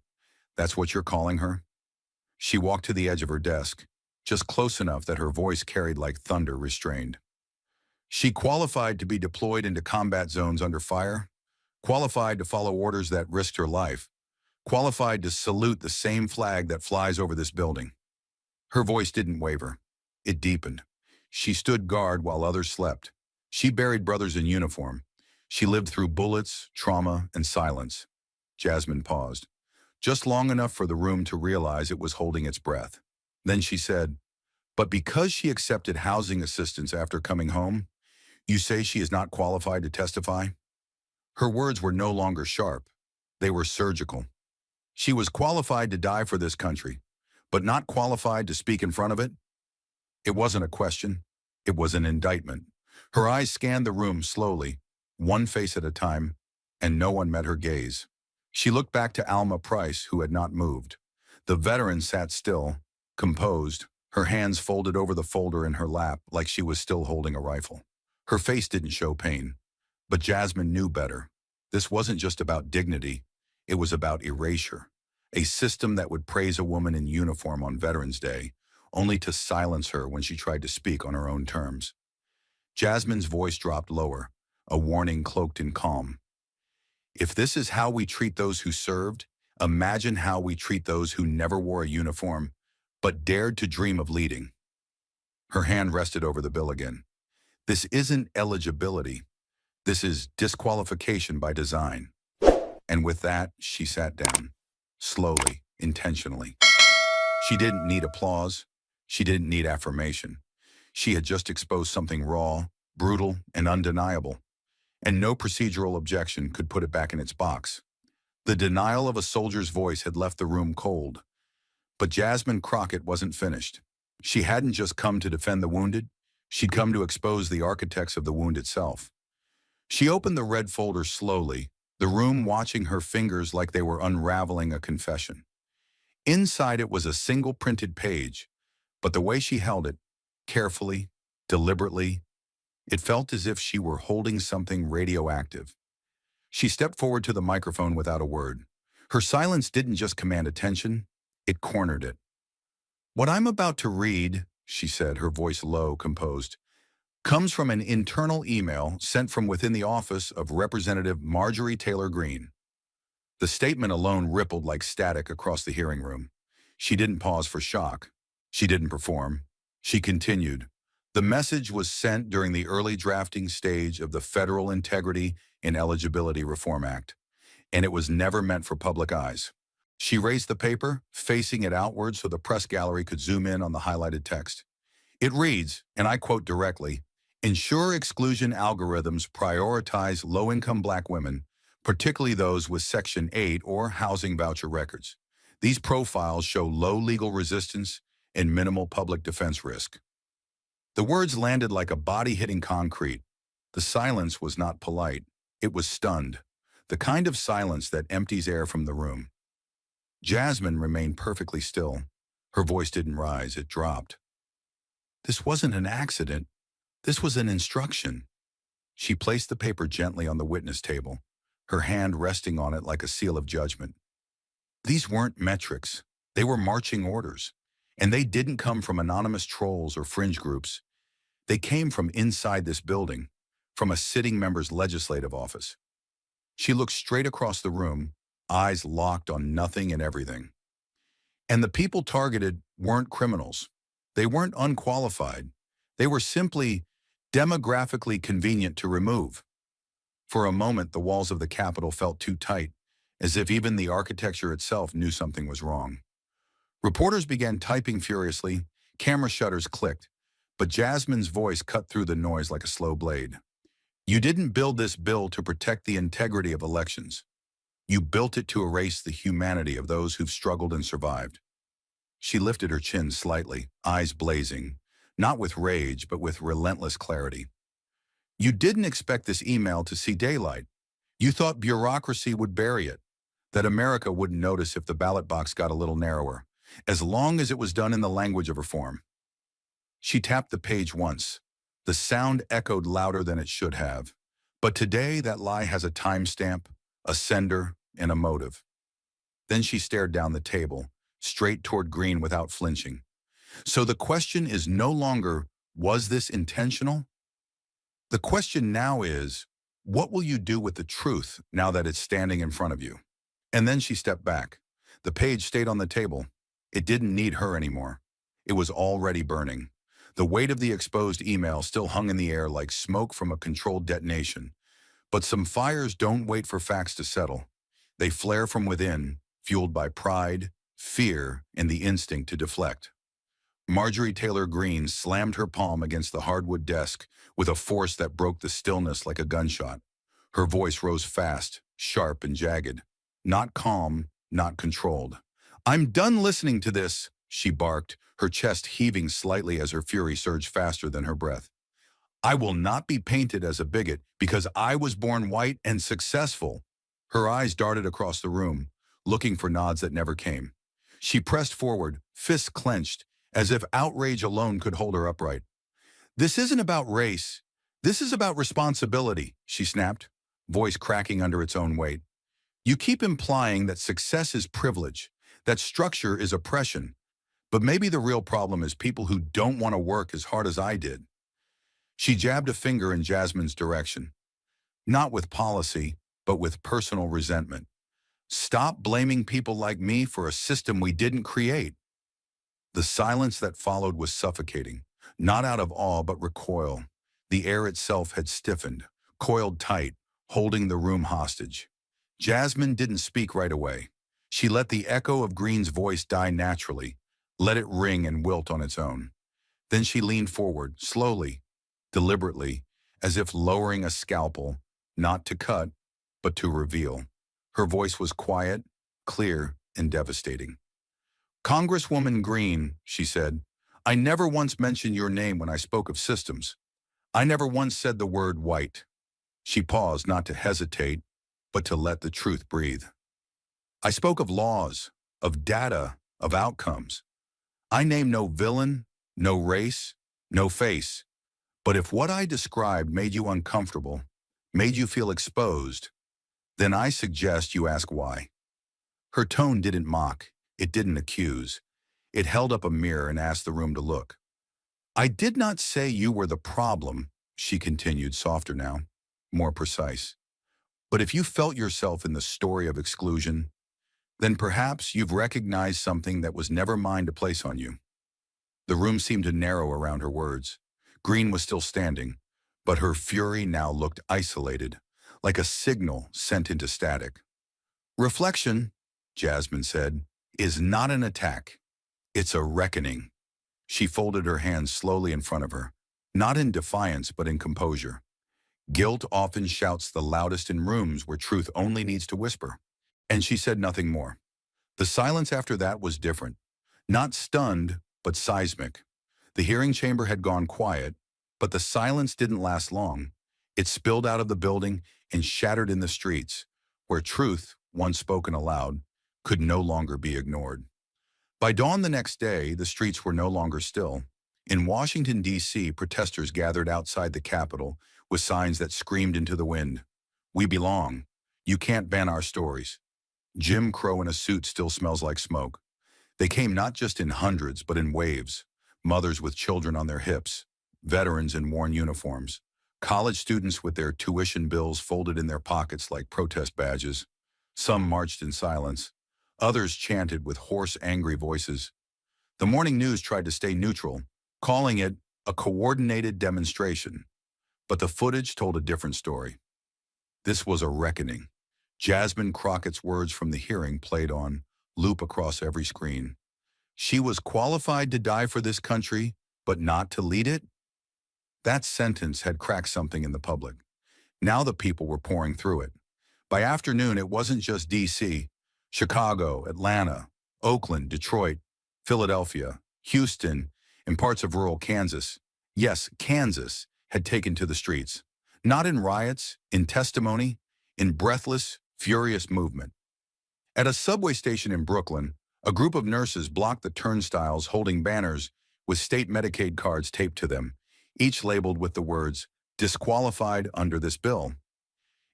"That's what you're calling her?" She walked to the edge of her desk, just close enough that her voice carried like thunder restrained. "She qualified to be deployed into combat zones under fire, qualified to follow orders that risked her life, qualified to salute the same flag that flies over this building." Her voice didn't waver. It deepened. She stood guard while others slept. She buried brothers in uniform. She lived through bullets, trauma, and silence. Jasmine paused, just long enough for the room to realize it was holding its breath. Then she said, "But because she accepted housing assistance after coming home, you say she is not qualified to testify?" Her words were no longer sharp. They were surgical. She was qualified to die for this country, but not qualified to speak in front of it? It wasn't a question. It was an indictment. Her eyes scanned the room slowly, one face at a time, and no one met her gaze. She looked back to Alma Price, who had not moved. The veteran sat still, composed, her hands folded over the folder in her lap like she was still holding a rifle. Her face didn't show pain, but Jasmine knew better. This wasn't just about dignity. It was about erasure, a system that would praise a woman in uniform on Veterans Day, only to silence her when she tried to speak on her own terms. Jasmine's voice dropped lower, a warning cloaked in calm. "If this is how we treat those who served, imagine how we treat those who never wore a uniform, but dared to dream of leading." Her hand rested over the bill again. This isn't eligibility. This is disqualification by design. And with that, she sat down, slowly, intentionally. She didn't need applause. She didn't need affirmation. She had just exposed something raw, brutal, and undeniable, and no procedural objection could put it back in its box. The denial of a soldier's voice had left the room cold. But Jasmine Crockett wasn't finished. She hadn't just come to defend the wounded. She'd come to expose the architects of the wound itself. She opened the red folder slowly, the room watching her fingers like they were unraveling a confession. Inside it was a single printed page, but the way she held it, carefully, deliberately, it felt as if she were holding something radioactive. She stepped forward to the microphone without a word. Her silence didn't just command attention, it cornered it. "What I'm about to read," she said, her voice low, composed, "comes from an internal email sent from within the office of Representative Marjorie Taylor Greene." The statement alone rippled like static across the hearing room. She didn't pause for shock. She didn't perform. She continued. The message was sent during the early drafting stage of the Federal Integrity and Eligibility Reform Act, and it was never meant for public eyes. She raised the paper, facing it outward so the press gallery could zoom in on the highlighted text. It reads, and I quote directly, "Ensure exclusion algorithms prioritize low-income Black women, particularly those with Section 8 or housing voucher records. These profiles show low legal resistance and minimal public defense risk." The words landed like a body hitting concrete. The silence was not polite. It was stunned, the kind of silence that empties air from the room. Jasmine remained perfectly still. Her voice didn't rise, it dropped. This wasn't an accident. This was an instruction. She placed the paper gently on the witness table, her hand resting on it like a seal of judgment. These weren't metrics. They were marching orders. And they didn't come from anonymous trolls or fringe groups. They came from inside this building, from a sitting member's legislative office. She looked straight across the room, eyes locked on nothing and everything. And the people targeted weren't criminals. They weren't unqualified. They were simply demographically convenient to remove. For a moment, the walls of the Capitol felt too tight, as if even the architecture itself knew something was wrong. Reporters began typing furiously, camera shutters clicked, but Jasmine's voice cut through the noise like a slow blade. "You didn't build this bill to protect the integrity of elections. You built it to erase the humanity of those who've struggled and survived." She lifted her chin slightly, eyes blazing, not with rage, but with relentless clarity. "You didn't expect this email to see daylight. You thought bureaucracy would bury it, that America wouldn't notice if the ballot box got a little narrower, as long as it was done in the language of reform." She tapped the page once. The sound echoed louder than it should have. But today, that lie has a timestamp, a sender, and a motive. Then she stared down the table, straight toward Greene without flinching. "So the question is no longer, was this intentional? The question now is, what will you do with the truth now that it's standing in front of you?" And then she stepped back. The page stayed on the table. It didn't need her anymore. It was already burning. The weight of the exposed email still hung in the air like smoke from a controlled detonation. But some fires don't wait for facts to settle. They flare from within, fueled by pride, fear, and the instinct to deflect. Marjorie Taylor Greene slammed her palm against the hardwood desk with a force that broke the stillness like a gunshot. Her voice rose fast, sharp, and jagged. Not calm, not controlled. "I'm done listening to this," she barked, her chest heaving slightly as her fury surged faster than her breath. "I will not be painted as a bigot because I was born white and successful." Her eyes darted across the room, looking for nods that never came. She pressed forward, fists clenched, as if outrage alone could hold her upright. "This isn't about race. This is about responsibility," she snapped, voice cracking under its own weight. "You keep implying that success is privilege, that structure is oppression. But maybe the real problem is people who don't want to work as hard as I did." She jabbed a finger in Jasmine's direction. "Not with policy, but with personal resentment. Stop blaming people like me for a system we didn't create." The silence that followed was suffocating, not out of awe but recoil. The air itself had stiffened, coiled tight, holding the room hostage. Jasmine didn't speak right away. She let the echo of Greene's voice die naturally, let it ring and wilt on its own. Then she leaned forward, slowly, deliberately, as if lowering a scalpel, not to cut, but to reveal. Her voice was quiet, clear, and devastating. "Congresswoman Greene," she said, "I never once mentioned your name when I spoke of systems. I never once said the word white." She paused, not to hesitate, but to let the truth breathe. "I spoke of laws, of data, of outcomes. I named no villain, no race, no face. But if what I described made you uncomfortable, made you feel exposed, then I suggest you ask why." Her tone didn't mock, it didn't accuse. It held up a mirror and asked the room to look. "I did not say you were the problem," she continued, softer now, more precise. "But if you felt yourself in the story of exclusion, then perhaps you've recognized something that was never mine to place on you." The room seemed to narrow around her words. Greene was still standing, but her fury now looked isolated, like a signal sent into static. "Reflection," Jasmine said, "is not an attack. It's a reckoning." She folded her hands slowly in front of her, not in defiance but in composure. Guilt often shouts the loudest in rooms where truth only needs to whisper. And she said nothing more. The silence after that was different. Not stunned, but seismic. The hearing chamber had gone quiet, but the silence didn't last long. It spilled out of the building and shattered in the streets, where truth, once spoken aloud, could no longer be ignored. By dawn the next day, the streets were no longer still. In Washington, D.C., protesters gathered outside the Capitol with signs that screamed into the wind. "We belong. You can't ban our stories." Jim Crow in a suit still smells like smoke. They came not just in hundreds, but in waves. Mothers with children on their hips, veterans in worn uniforms, college students with their tuition bills folded in their pockets like protest badges. Some marched in silence. Others chanted with hoarse, angry voices. The morning news tried to stay neutral, calling it a coordinated demonstration. But the footage told a different story. This was a reckoning. Jasmine Crockett's words from the hearing played on loop across every screen. "She was qualified to die for this country, but not to lead it." That sentence had cracked something in the public. Now the people were pouring through it. By afternoon, it wasn't just D.C. Chicago, Atlanta, Oakland, Detroit, Philadelphia, Houston, and parts of rural Kansas. Yes, Kansas had taken to the streets. Not in riots, in testimony, in breathless, furious movement. At a subway station in Brooklyn, a group of nurses blocked the turnstiles holding banners with state Medicaid cards taped to them, each labeled with the words, "Disqualified under this bill."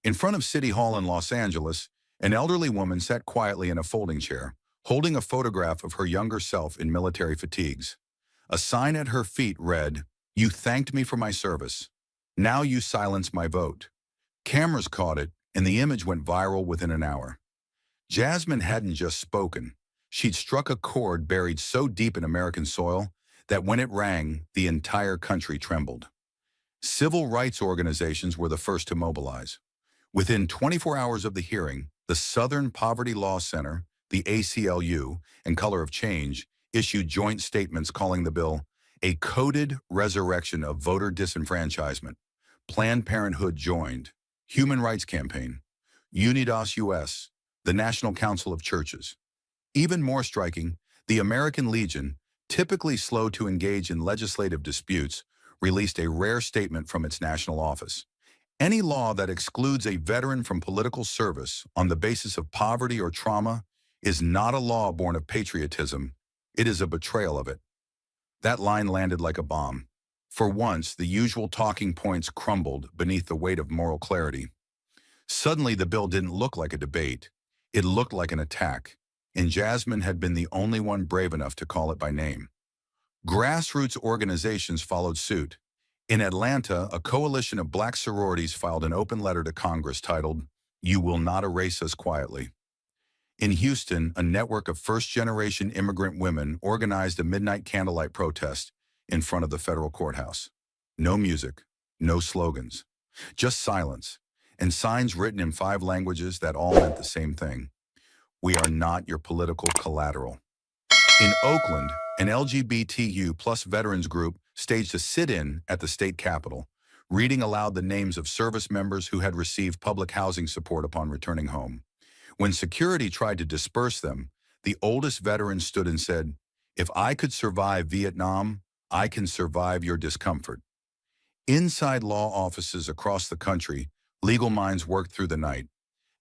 In front of City Hall in Los Angeles, an elderly woman sat quietly in a folding chair, holding a photograph of her younger self in military fatigues. A sign at her feet read, "You thanked me for my service. Now you silence my vote." Cameras caught it, and the image went viral within an hour. Jasmine hadn't just spoken. She'd struck a chord buried so deep in American soil that when it rang, the entire country trembled. Civil rights organizations were the first to mobilize. Within 24 hours of the hearing, the Southern Poverty Law Center, the ACLU, and Color of Change issued joint statements calling the bill a coded resurrection of voter disenfranchisement. Planned Parenthood joined, Human Rights Campaign, Unidas US, the National Council of Churches. Even more striking, the American Legion, typically slow to engage in legislative disputes, released a rare statement from its national office. Any law that excludes a veteran from political service on the basis of poverty or trauma is not a law born of patriotism. It is a betrayal of it. That line landed like a bomb. For once, the usual talking points crumbled beneath the weight of moral clarity. Suddenly, the bill didn't look like a debate. It looked like an attack, and Jasmine had been the only one brave enough to call it by name. Grassroots organizations followed suit. In Atlanta, a coalition of black sororities filed an open letter to Congress titled, "You Will Not Erase Us Quietly." In Houston, a network of first-generation immigrant women organized a midnight candlelight protest in front of the federal courthouse. No music, No slogans. Just silence. And signs written in 5 languages that all meant the same thing. We are not your political collateral. In Oakland, an LGBTQ plus veterans group staged a sit-in at the state capitol, reading aloud the names of service members who had received public housing support upon returning home. When security tried to disperse them, the oldest veteran stood and said, "If I could survive Vietnam, I can survive your discomfort." Inside law offices across the country, legal minds worked through the night.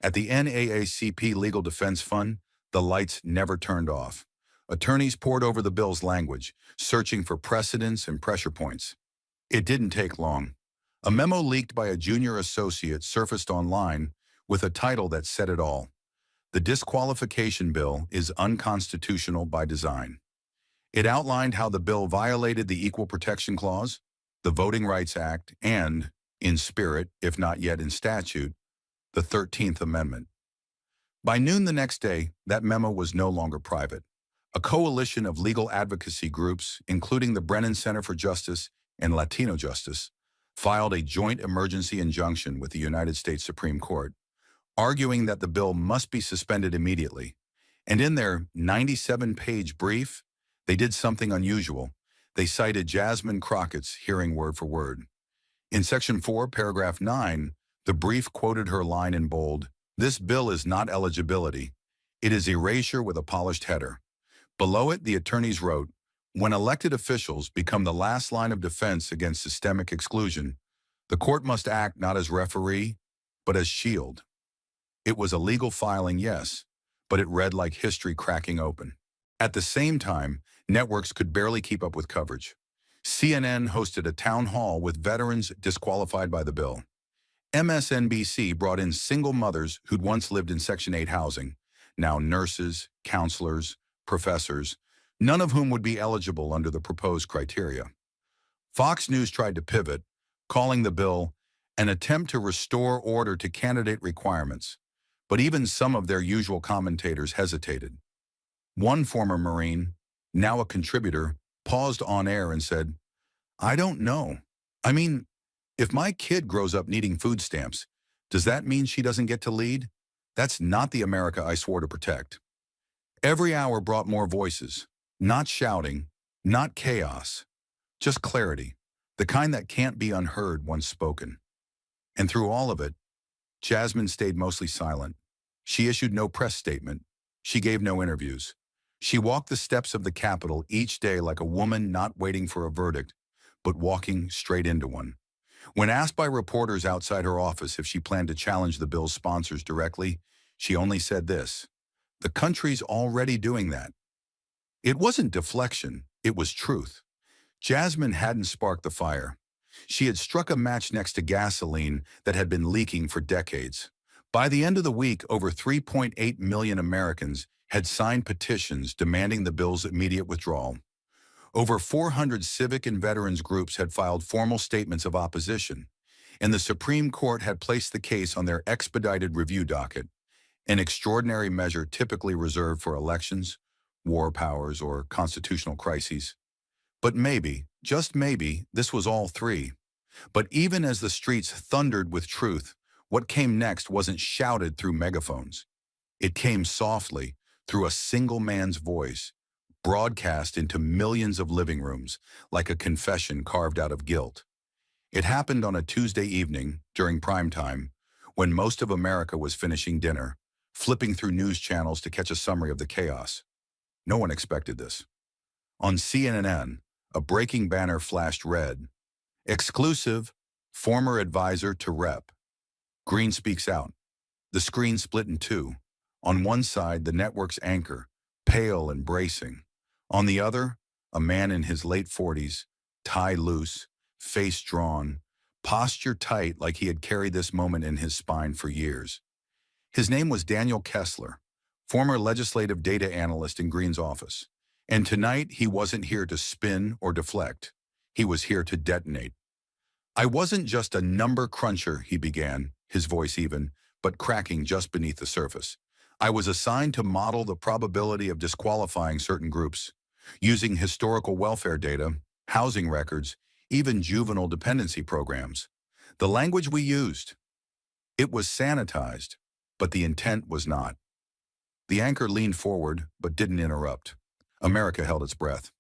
At the NAACP Legal Defense Fund, the lights never turned off. Attorneys pored over the bill's language, searching for precedents and pressure points. It didn't take long. A memo leaked by a junior associate surfaced online with a title that said it all. The disqualification bill is unconstitutional by design. It outlined how the bill violated the Equal Protection Clause, the Voting Rights Act, and, in spirit, if not yet in statute, the 13th Amendment. By noon the next day, that memo was no longer private. A coalition of legal advocacy groups, including the Brennan Center for Justice and Latino Justice, filed a joint emergency injunction with the United States Supreme Court, arguing that the bill must be suspended immediately. And in their 97-page brief, they did something unusual. They cited Jasmine Crockett's hearing word for word. In Section 4, Paragraph 9, the brief quoted her line in bold, "This bill is not eligibility. It is erasure with a polished header." Below it, the attorneys wrote, "When elected officials become the last line of defense against systemic exclusion, the court must act not as referee, but as shield." It was a legal filing, yes, but it read like history cracking open. At the same time, networks could barely keep up with coverage. CNN hosted a town hall with veterans disqualified by the bill. MSNBC brought in single mothers who'd once lived in Section 8 housing, now nurses, counselors, professors, none of whom would be eligible under the proposed criteria. Fox News tried to pivot, calling the bill an attempt to restore order to candidate requirements, but even some of their usual commentators hesitated. One former Marine, now a contributor, paused on air and said, "I don't know. I mean, if my kid grows up needing food stamps, does that mean she doesn't get to lead? That's not the America I swore to protect." Every hour brought more voices, not shouting, not chaos, just clarity, the kind that can't be unheard once spoken. And through all of it, Jasmine stayed mostly silent. She issued no press statement. She gave no interviews. She walked the steps of the Capitol each day like a woman not waiting for a verdict, but walking straight into one. When asked by reporters outside her office if she planned to challenge the bill's sponsors directly, she only said this: "The country's already doing that." It wasn't deflection, it was truth. Jasmine hadn't sparked the fire. She had struck a match next to gasoline that had been leaking for decades. By the end of the week, over 3.8 million Americans had signed petitions demanding the bill's immediate withdrawal. Over 400 civic and veterans groups had filed formal statements of opposition, and the Supreme Court had placed the case on their expedited review docket, an extraordinary measure typically reserved for elections, war powers, or constitutional crises. But maybe, just maybe, this was all three. But even as the streets thundered with truth, what came next wasn't shouted through megaphones. It came softly, through a single man's voice, broadcast into millions of living rooms, like a confession carved out of guilt. It happened on a Tuesday evening, during prime time, when most of America was finishing dinner, flipping through news channels to catch a summary of the chaos. No one expected this. On CNN, a breaking banner flashed red: "Exclusive, former advisor to Rep. Greene speaks out." The screen split in two. On one side, the network's anchor, pale and bracing. On the other, a man in his late 40s, tie loose, face drawn, posture tight like he had carried this moment in his spine for years. His name was Daniel Kessler, former legislative data analyst in Greene's office. And tonight, he wasn't here to spin or deflect. He was here to detonate. "I wasn't just a number cruncher," he began, his voice even, but cracking just beneath the surface. "I was assigned to model the probability of disqualifying certain groups, using historical welfare data, housing records, even juvenile dependency programs. The language we used, it was sanitized, but the intent was not. The anchor leaned forward, but didn't interrupt. America held its breath.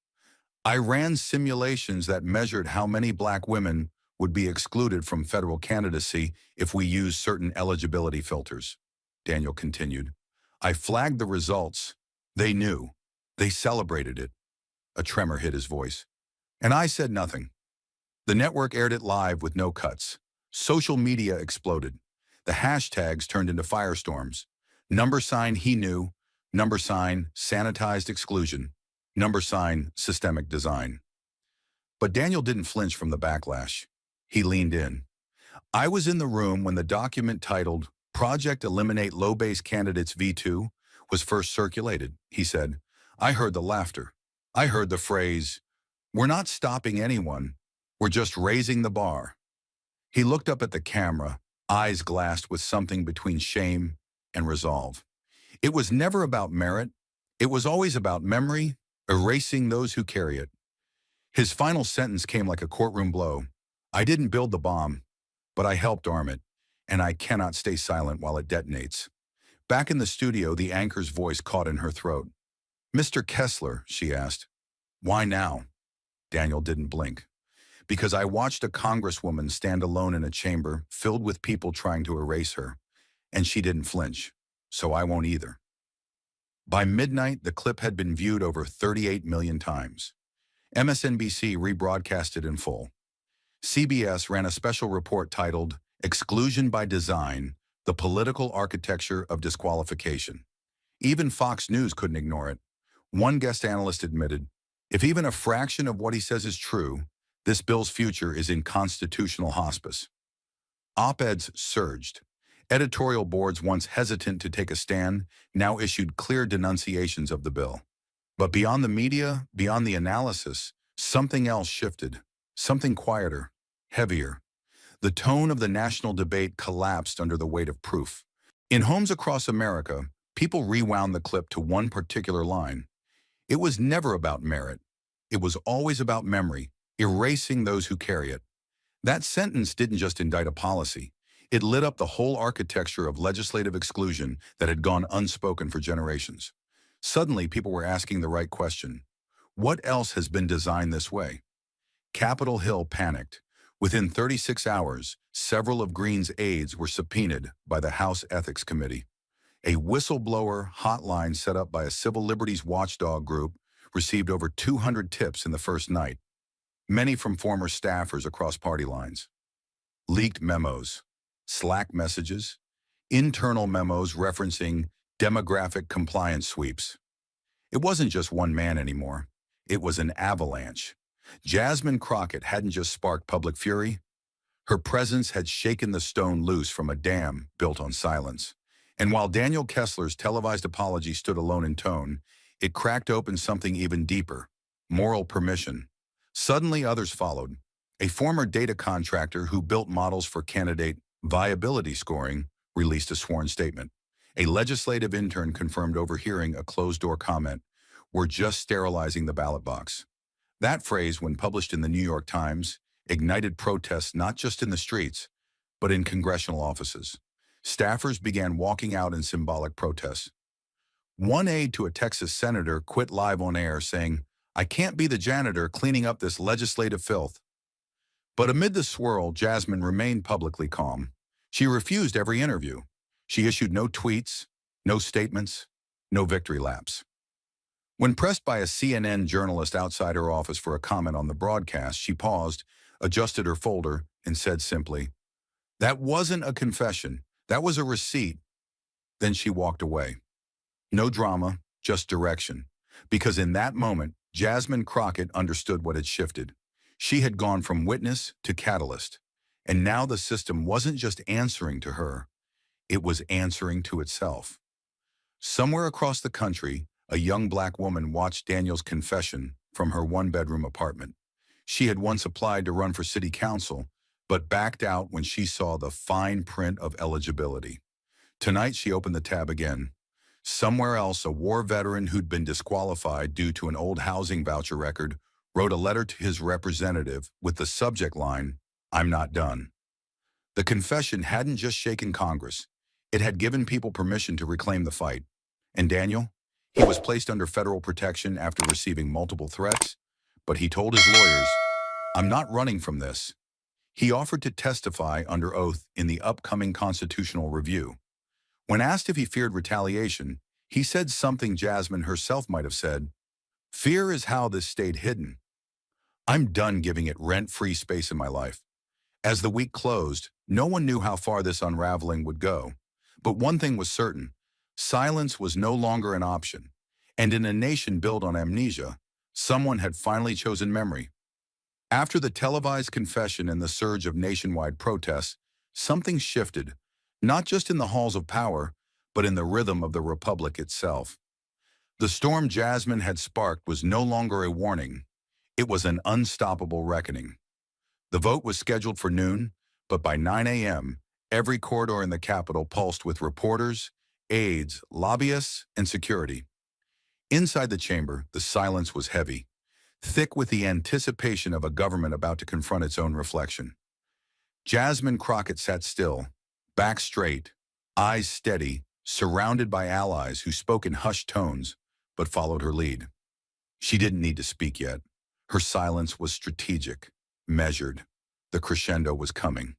I ran simulations that measured how many black women would be excluded from federal candidacy if we used certain eligibility filters. Daniel continued. I flagged the results. They knew. They celebrated it. A tremor hit his voice. And I said nothing. The network aired it live with no cuts. Social media exploded. The hashtags turned into firestorms. Number sign he knew. Number sign sanitized exclusion. Number sign systemic design. But Daniel didn't flinch from the backlash. He leaned in. I was in the room when the document titled Project Eliminate Low-Base Candidates V2 was first circulated, he said. I heard the laughter. I heard the phrase, we're not stopping anyone, we're just raising the bar. He looked up at the camera, eyes glassed with something between shame and resolve. It was never about merit. It was always about memory, erasing those who carry it. His final sentence came like a courtroom blow. I didn't build the bomb, but I helped arm it, and I cannot stay silent while it detonates. Back in the studio, the anchor's voice caught in her throat. Mr. Kessler, she asked. Why now? Daniel didn't blink. Because I watched a congresswoman stand alone in a chamber filled with people trying to erase her, and she didn't flinch, so I won't either. By midnight, the clip had been viewed over 38 million times. MSNBC rebroadcast it in full. CBS ran a special report titled Exclusion by Design, the Political Architecture of Disqualification. Even Fox News couldn't ignore it. One guest analyst admitted, if even a fraction of what he says is true, this bill's future is in constitutional hospice. Op-eds surged. Editorial boards, once hesitant to take a stand, now issued clear denunciations of the bill. But beyond the media, beyond the analysis, something else shifted. Something quieter, heavier. The tone of the national debate collapsed under the weight of proof. In homes across America, people rewound the clip to one particular line. It was never about merit. It was always about memory, erasing those who carry it. That sentence didn't just indict a policy. It lit up the whole architecture of legislative exclusion that had gone unspoken for generations. Suddenly, people were asking the right question. What else has been designed this way? Capitol Hill panicked. Within 36 hours, several of Greene's aides were subpoenaed by the House Ethics Committee. A whistleblower hotline set up by a civil liberties watchdog group received over 200 tips in the first night, many from former staffers across party lines. Leaked memos, Slack messages, internal memos referencing demographic compliance sweeps. It wasn't just one man anymore. It was an avalanche. Jasmine Crockett hadn't just sparked public fury. Her presence had shaken the stone loose from a dam built on silence. And while Daniel Kessler's televised apology stood alone in tone, it cracked open something even deeper, moral permission. Suddenly others followed. A former data contractor who built models for candidate viability scoring released a sworn statement. A legislative intern confirmed overhearing a closed-door comment, "We're just sterilizing the ballot box." That phrase, when published in the New York Times, ignited protests not just in the streets, but in congressional offices. Staffers began walking out in symbolic protests. One aide to a Texas senator quit live on air saying, "I can't be the janitor cleaning up this legislative filth." But amid the swirl, Jasmine remained publicly calm. She refused every interview. She issued no tweets, no statements, no victory laps. When pressed by a CNN journalist outside her office for a comment on the broadcast, she paused, adjusted her folder, and said simply, "That wasn't a confession. That was a receipt." Then she walked away. No drama, just direction. Because in that moment, Jasmine Crockett understood what had shifted. She had gone from witness to catalyst. And now the system wasn't just answering to her. It was answering to itself. Somewhere across the country, a young black woman watched Daniel's confession from her one-bedroom apartment. She had once applied to run for city council, but backed out when she saw the fine print of eligibility. Tonight, she opened the tab again. Somewhere else, a war veteran who'd been disqualified due to an old housing voucher record wrote a letter to his representative with the subject line, "I'm not done." The confession hadn't just shaken Congress. It had given people permission to reclaim the fight. And Daniel? He was placed under federal protection after receiving multiple threats, but he told his lawyers, "I'm not running from this." He offered to testify under oath in the upcoming constitutional review. When asked if he feared retaliation, he said something Jasmine herself might have said, "Fear is how this stayed hidden. I'm done giving it rent-free space in my life." As the week closed, no one knew how far this unraveling would go. But one thing was certain: silence was no longer an option. And in a nation built on amnesia, someone had finally chosen memory. After the televised confession and the surge of nationwide protests, something shifted, not just in the halls of power, but in the rhythm of the republic itself. The storm Jasmine had sparked was no longer a warning. It was an unstoppable reckoning. The vote was scheduled for noon, but by 9 a.m., every corridor in the Capitol pulsed with reporters, aides, lobbyists, and security. Inside the chamber, the silence was heavy, thick with the anticipation of a government about to confront its own reflection. Jasmine Crockett sat still, back straight, eyes steady, surrounded by allies who spoke in hushed tones, but followed her lead. She didn't need to speak yet. Her silence was strategic, measured. The crescendo was coming.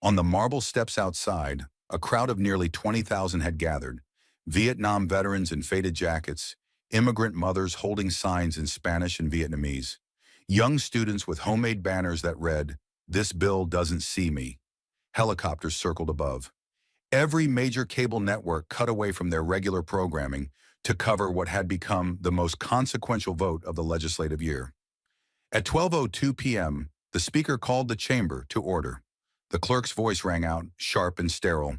On the marble steps outside, a crowd of nearly 20,000 had gathered. Vietnam veterans in faded jackets, immigrant mothers holding signs in Spanish and Vietnamese, young students with homemade banners that read, "This bill doesn't see me." Helicopters circled above. Every major cable network cut away from their regular programming to cover what had become the most consequential vote of the legislative year. At 12:02 p.m., the speaker called the chamber to order. The clerk's voice rang out, sharp and sterile.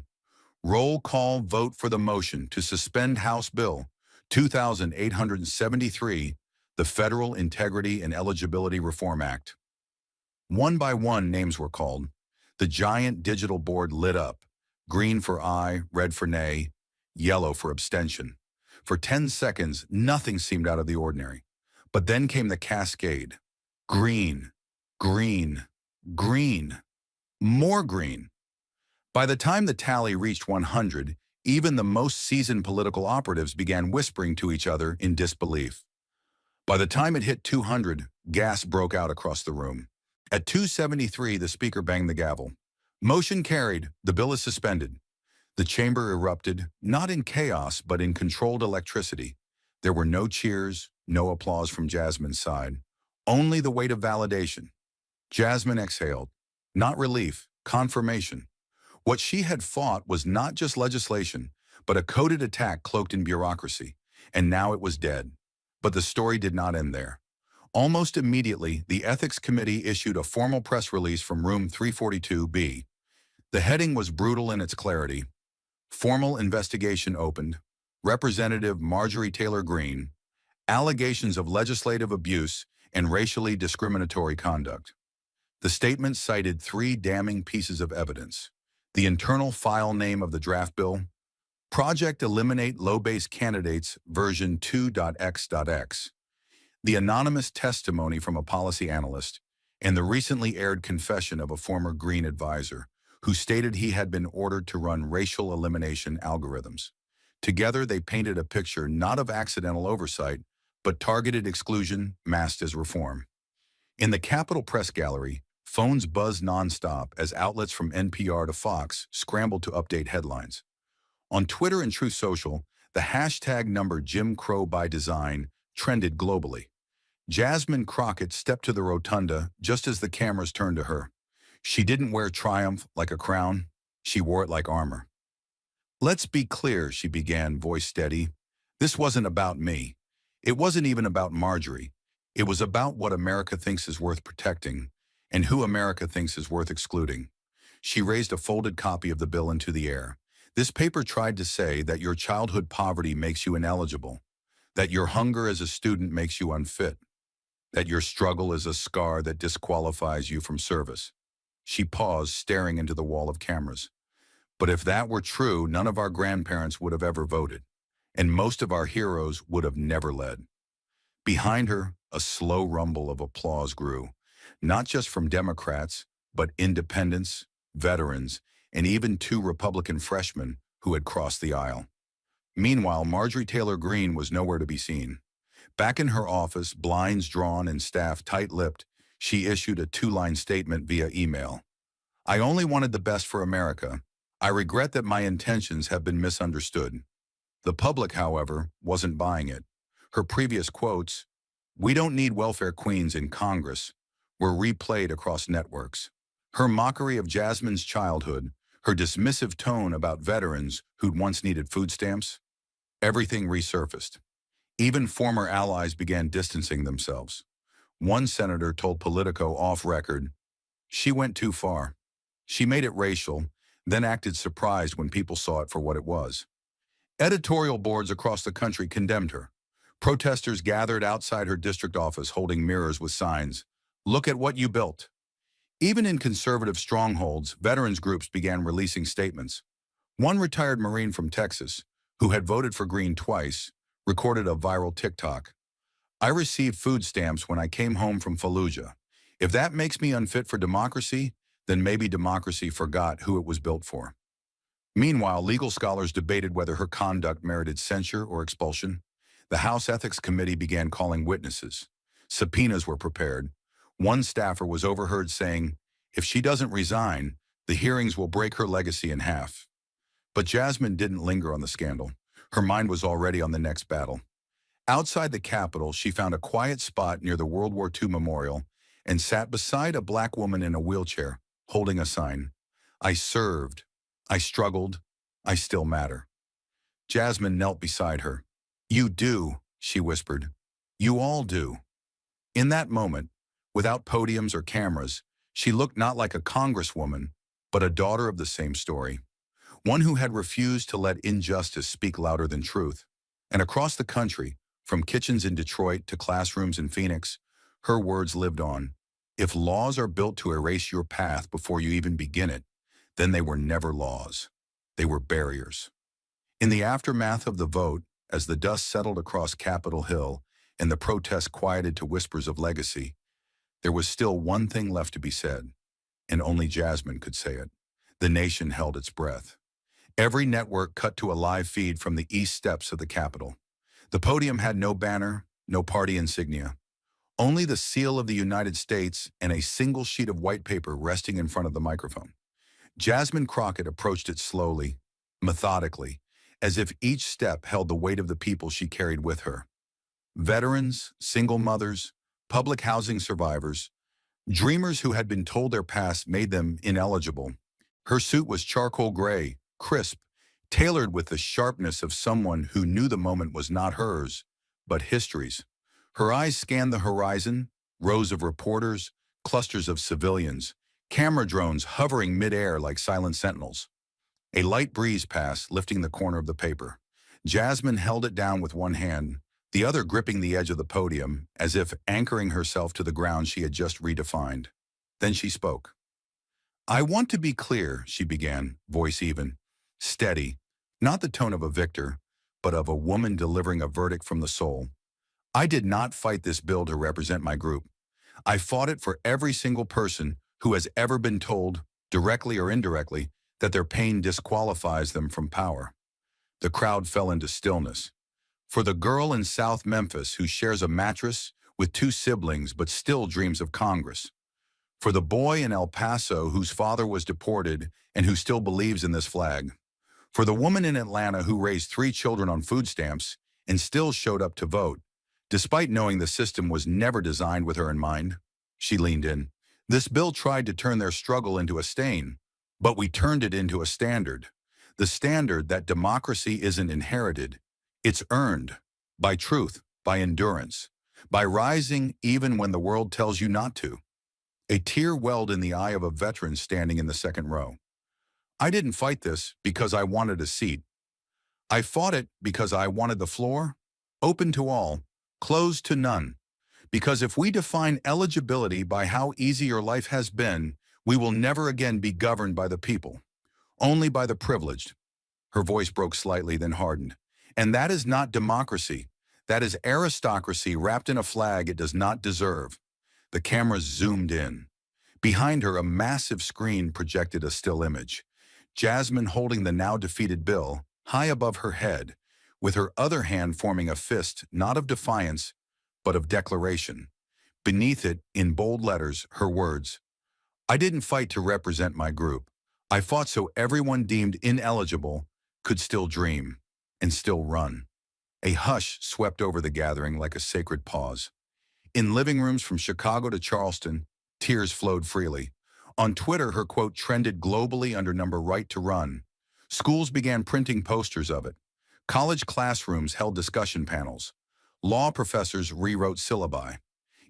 "Roll call vote for the motion to suspend House Bill 2873, the Federal Integrity and Eligibility Reform Act." One by one, names were called. The giant digital board lit up. Green for aye, red for nay, yellow for abstention. For 10 seconds, nothing seemed out of the ordinary. But then came the cascade. Green, green, green, more green. By the time the tally reached 100, even the most seasoned political operatives began whispering to each other in disbelief. By the time it hit 200, gas broke out across the room. At 273, the speaker banged the gavel. "Motion carried. The bill is suspended." The chamber erupted, not in chaos, but in controlled electricity. There were no cheers, no applause from Jasmine's side. Only the weight of validation. Jasmine exhaled. Not relief, confirmation. What she had fought was not just legislation, but a coded attack cloaked in bureaucracy. And now it was dead. But the story did not end there. Almost immediately, the Ethics Committee issued a formal press release from room 342B. The heading was brutal in its clarity. Formal investigation opened. Representative Marjorie Taylor Greene. Allegations of legislative abuse and racially discriminatory conduct. The statement cited 3 damning pieces of evidence. The internal file name of the draft bill, Project Eliminate Low-Base Candidates version 2.x.x, the anonymous testimony from a policy analyst, and the recently aired confession of a former Greene advisor who stated he had been ordered to run racial elimination algorithms. Together, they painted a picture not of accidental oversight, but targeted exclusion masked as reform. In the Capitol Press Gallery, phones buzzed nonstop as outlets from NPR to Fox scrambled to update headlines. On Twitter and Truth Social, the hashtag number Jim Crow by Design trended globally. Jasmine Crockett stepped to the rotunda just as the cameras turned to her. She didn't wear triumph like a crown. She wore it like armor. "Let's be clear," she began, voice steady. "This wasn't about me. It wasn't even about Marjorie. It was about what America thinks is worth protecting and who America thinks is worth excluding." She raised a folded copy of the bill into the air. "This paper tried to say that your childhood poverty makes you ineligible, that your hunger as a student makes you unfit, that your struggle is a scar that disqualifies you from service." She paused, staring into the wall of cameras. "But if that were true, none of our grandparents would have ever voted, and most of our heroes would have never led." Behind her, A slow rumble of applause grew, not just from Democrats, but independents, veterans, and even two Republican freshmen who had crossed the aisle. Meanwhile, Marjorie Taylor Greene was nowhere to be seen. Back in her office, blinds drawn and staff tight-lipped, she issued a two-line statement via email. "I only wanted the best for America. I regret that my intentions have been misunderstood." The public, however, wasn't buying it. Her previous quotes, "We don't need welfare queens in Congress," were replayed across networks. Her mockery of Jasmine's childhood, her dismissive tone about veterans who'd once needed food stamps, everything resurfaced. Even former allies began distancing themselves. One senator told Politico off record, "She went too far. She made it racial, then acted surprised when people saw it for what it was." Editorial boards across the country condemned her. Protesters gathered outside her district office holding mirrors with signs, "Look at what you built." Even in conservative strongholds, veterans groups began releasing statements. One retired Marine from Texas, who had voted for Greene twice, recorded a viral TikTok. "I received food stamps when I came home from Fallujah. If that makes me unfit for democracy, then maybe democracy forgot who it was built for." Meanwhile, legal scholars debated whether her conduct merited censure or expulsion. The House Ethics Committee began calling witnesses. Subpoenas were prepared. One staffer was overheard saying, "If she doesn't resign, the hearings will break her legacy in half." But Jasmine didn't linger on the scandal. Her mind was already on the next battle. Outside the Capitol, she found a quiet spot near the World War II memorial and sat beside a black woman in a wheelchair, holding a sign. "I served. I struggled. I still matter." Jasmine knelt beside her. "You do," she whispered. "You all do." In that moment, without podiums or cameras, she looked not like a congresswoman, but a daughter of the same story. One who had refused to let injustice speak louder than truth. And across the country, from kitchens in Detroit to classrooms in Phoenix, her words lived on. If laws are built to erase your path before you even begin it, then they were never laws. They were barriers. In the aftermath of the vote, as the dust settled across Capitol Hill and the protests quieted to whispers of legacy, there was still one thing left to be said, and only Jasmine could say it. The nation held its breath. Every network cut to a live feed from the east steps of the Capitol. The podium had no banner, no party insignia, only the seal of the United States and a single sheet of white paper resting in front of the microphone. Jasmine Crockett approached it slowly, methodically, as if each step held the weight of the people she carried with her. Veterans, single mothers, public housing survivors, dreamers who had been told their past made them ineligible. Her suit was charcoal gray, crisp, tailored with the sharpness of someone who knew the moment was not hers, but history's. Her eyes scanned the horizon, rows of reporters, clusters of civilians, camera drones hovering mid-air like silent sentinels. A light breeze passed, lifting the corner of the paper. Jasmine held it down with one hand, the other gripping the edge of the podium, as if anchoring herself to the ground she had just redefined. Then she spoke. "I want to be clear," she began, voice even, steady, not the tone of a victor, but of a woman delivering a verdict from the soul. "I did not fight this bill to represent my group. I fought it for every single person who has ever been told, directly or indirectly, that their pain disqualifies them from power." The crowd fell into stillness. For the girl in South Memphis who shares a mattress with two siblings but still dreams of Congress. For the boy in El Paso whose father was deported and who still believes in this flag. For the woman in Atlanta who raised 3 children on food stamps and still showed up to vote, despite knowing the system was never designed with her in mind. She leaned in. "This bill tried to turn their struggle into a stain, but we turned it into a standard. The standard that democracy isn't inherited, it's earned, by truth, by endurance, by rising even when the world tells you not to." A tear welled in the eye of a veteran standing in the second row. "I didn't fight this because I wanted a seat. I fought it because I wanted the floor, open to all, closed to none. Because if we define eligibility by how easy your life has been, we will never again be governed by the people, only by the privileged." Her voice broke slightly, then hardened. "And that is not democracy. That is aristocracy wrapped in a flag it does not deserve. The cameras zoomed in. Behind her, a massive screen projected a still image. Jasmine holding the now defeated Bill, high above her head, with her other hand forming a fist not of defiance, but of declaration. Beneath it, in bold letters, her words, "I didn't fight to represent my group. I fought so everyone deemed ineligible could still dream and still run." A hush swept over the gathering like a sacred pause. In living rooms from Chicago to Charleston, tears flowed freely. On Twitter, her quote trended globally under number right to run. Schools began printing posters of it. College classrooms held discussion panels. Law professors rewrote syllabi.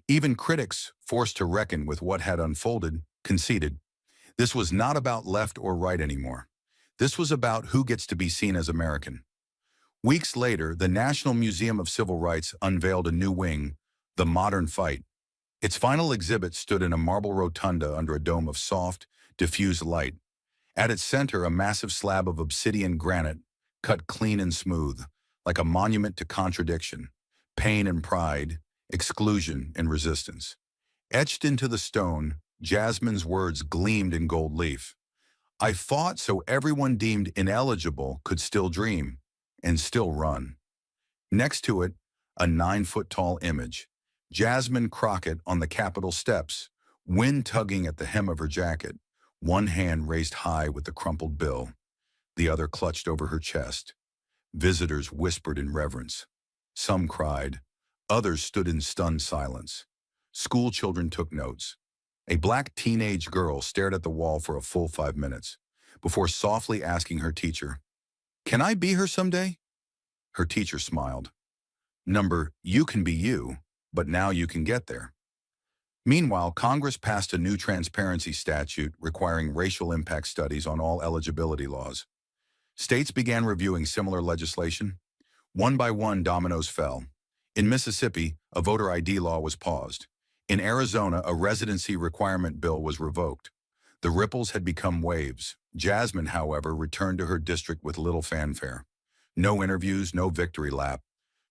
Even critics, forced to reckon with what had unfolded, conceded. This was not about left or right anymore. This was about who gets to be seen as American. Weeks later, the National Museum of Civil Rights unveiled a new wing, the Modern Fight. Its final exhibit stood in a marble rotunda under a dome of soft, diffused light. At its center, a massive slab of obsidian granite, cut clean and smooth, like a monument to contradiction, pain and pride, exclusion and resistance. Etched into the stone, Jasmine's words gleamed in gold leaf. "I fought so everyone deemed ineligible could still dream and still run." Next to it, a 9-foot-tall image, Jasmine Crockett on the Capitol steps, wind tugging at the hem of her jacket, one hand raised high with the crumpled bill, the other clutched over her chest. Visitors whispered in reverence. Some cried. Others stood in stunned silence. School children took notes. A black teenage girl stared at the wall for a full 5 minutes, before softly asking her teacher, "Can I be her someday?" Her teacher smiled. "Number, you can be you, but now you can get there." Meanwhile, Congress passed a new transparency statute requiring racial impact studies on all eligibility laws. States began reviewing similar legislation. One by one, dominoes fell. In Mississippi, a voter ID law was paused. In Arizona, a residency requirement bill was revoked. The ripples had become waves. Jasmine, however, returned to her district with little fanfare. No interviews, no victory lap.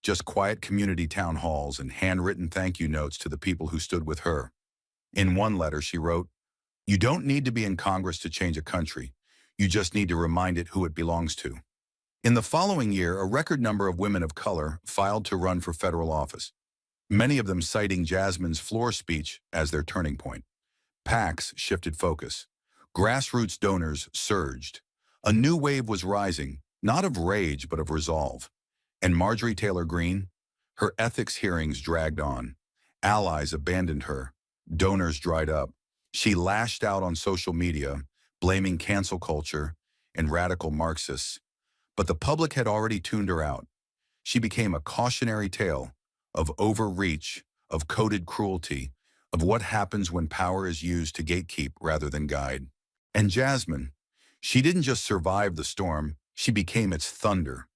Just quiet community town halls and handwritten thank you notes to the people who stood with her. In one letter, she wrote, "You don't need to be in Congress to change a country. You just need to remind it who it belongs to." In the following year, a record number of women of color filed to run for federal office, many of them citing Jasmine's floor speech as their turning point. PACs shifted focus. Grassroots donors surged. A new wave was rising, not of rage but of resolve. And Marjorie Taylor Greene? Her ethics hearings dragged on. Allies abandoned her. Donors dried up. She lashed out on social media, blaming cancel culture and radical Marxists. But the public had already tuned her out. She became a cautionary tale of overreach, of coded cruelty, of what happens when power is used to gatekeep rather than guide. And Jasmine, she didn't just survive the storm, she became its thunder.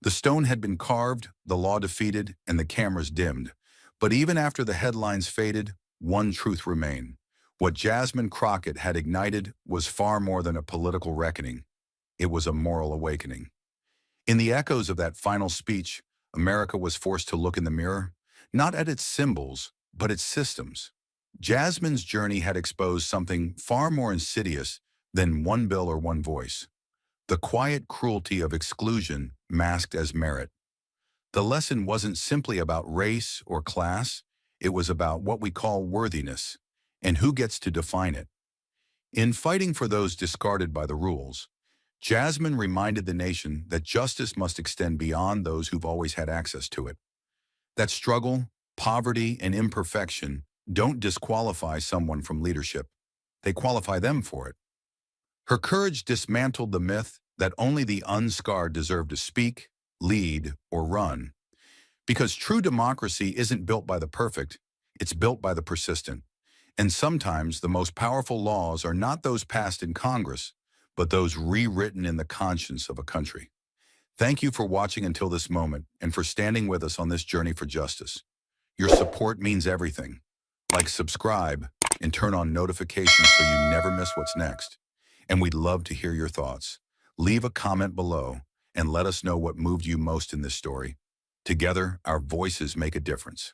The stone had been carved, the law defeated, and the cameras dimmed. But even after the headlines faded, one truth remained. What Jasmine Crockett had ignited was far more than a political reckoning. It was a moral awakening. In the echoes of that final speech, America was forced to look in the mirror, not at its symbols, but its systems. Jasmine's journey had exposed something far more insidious than one bill or one voice. The quiet cruelty of exclusion masked as merit. The lesson wasn't simply about race or class, it was about what we call worthiness, and who gets to define it. In fighting for those discarded by the rules, Jasmine reminded the nation that justice must extend beyond those who've always had access to it. That struggle, poverty, and imperfection don't disqualify someone from leadership. They qualify them for it. Her courage dismantled the myth that only the unscarred deserve to speak, lead, or run. Because true democracy isn't built by the perfect, it's built by the persistent. And sometimes the most powerful laws are not those passed in Congress, but those rewritten in the conscience of a country. Thank you for watching until this moment and for standing with us on this journey for justice. Your support means everything. Like, subscribe, and turn on notifications so you never miss what's next. And we'd love to hear your thoughts. Leave a comment below and let us know what moved you most in this story. Together, our voices make a difference.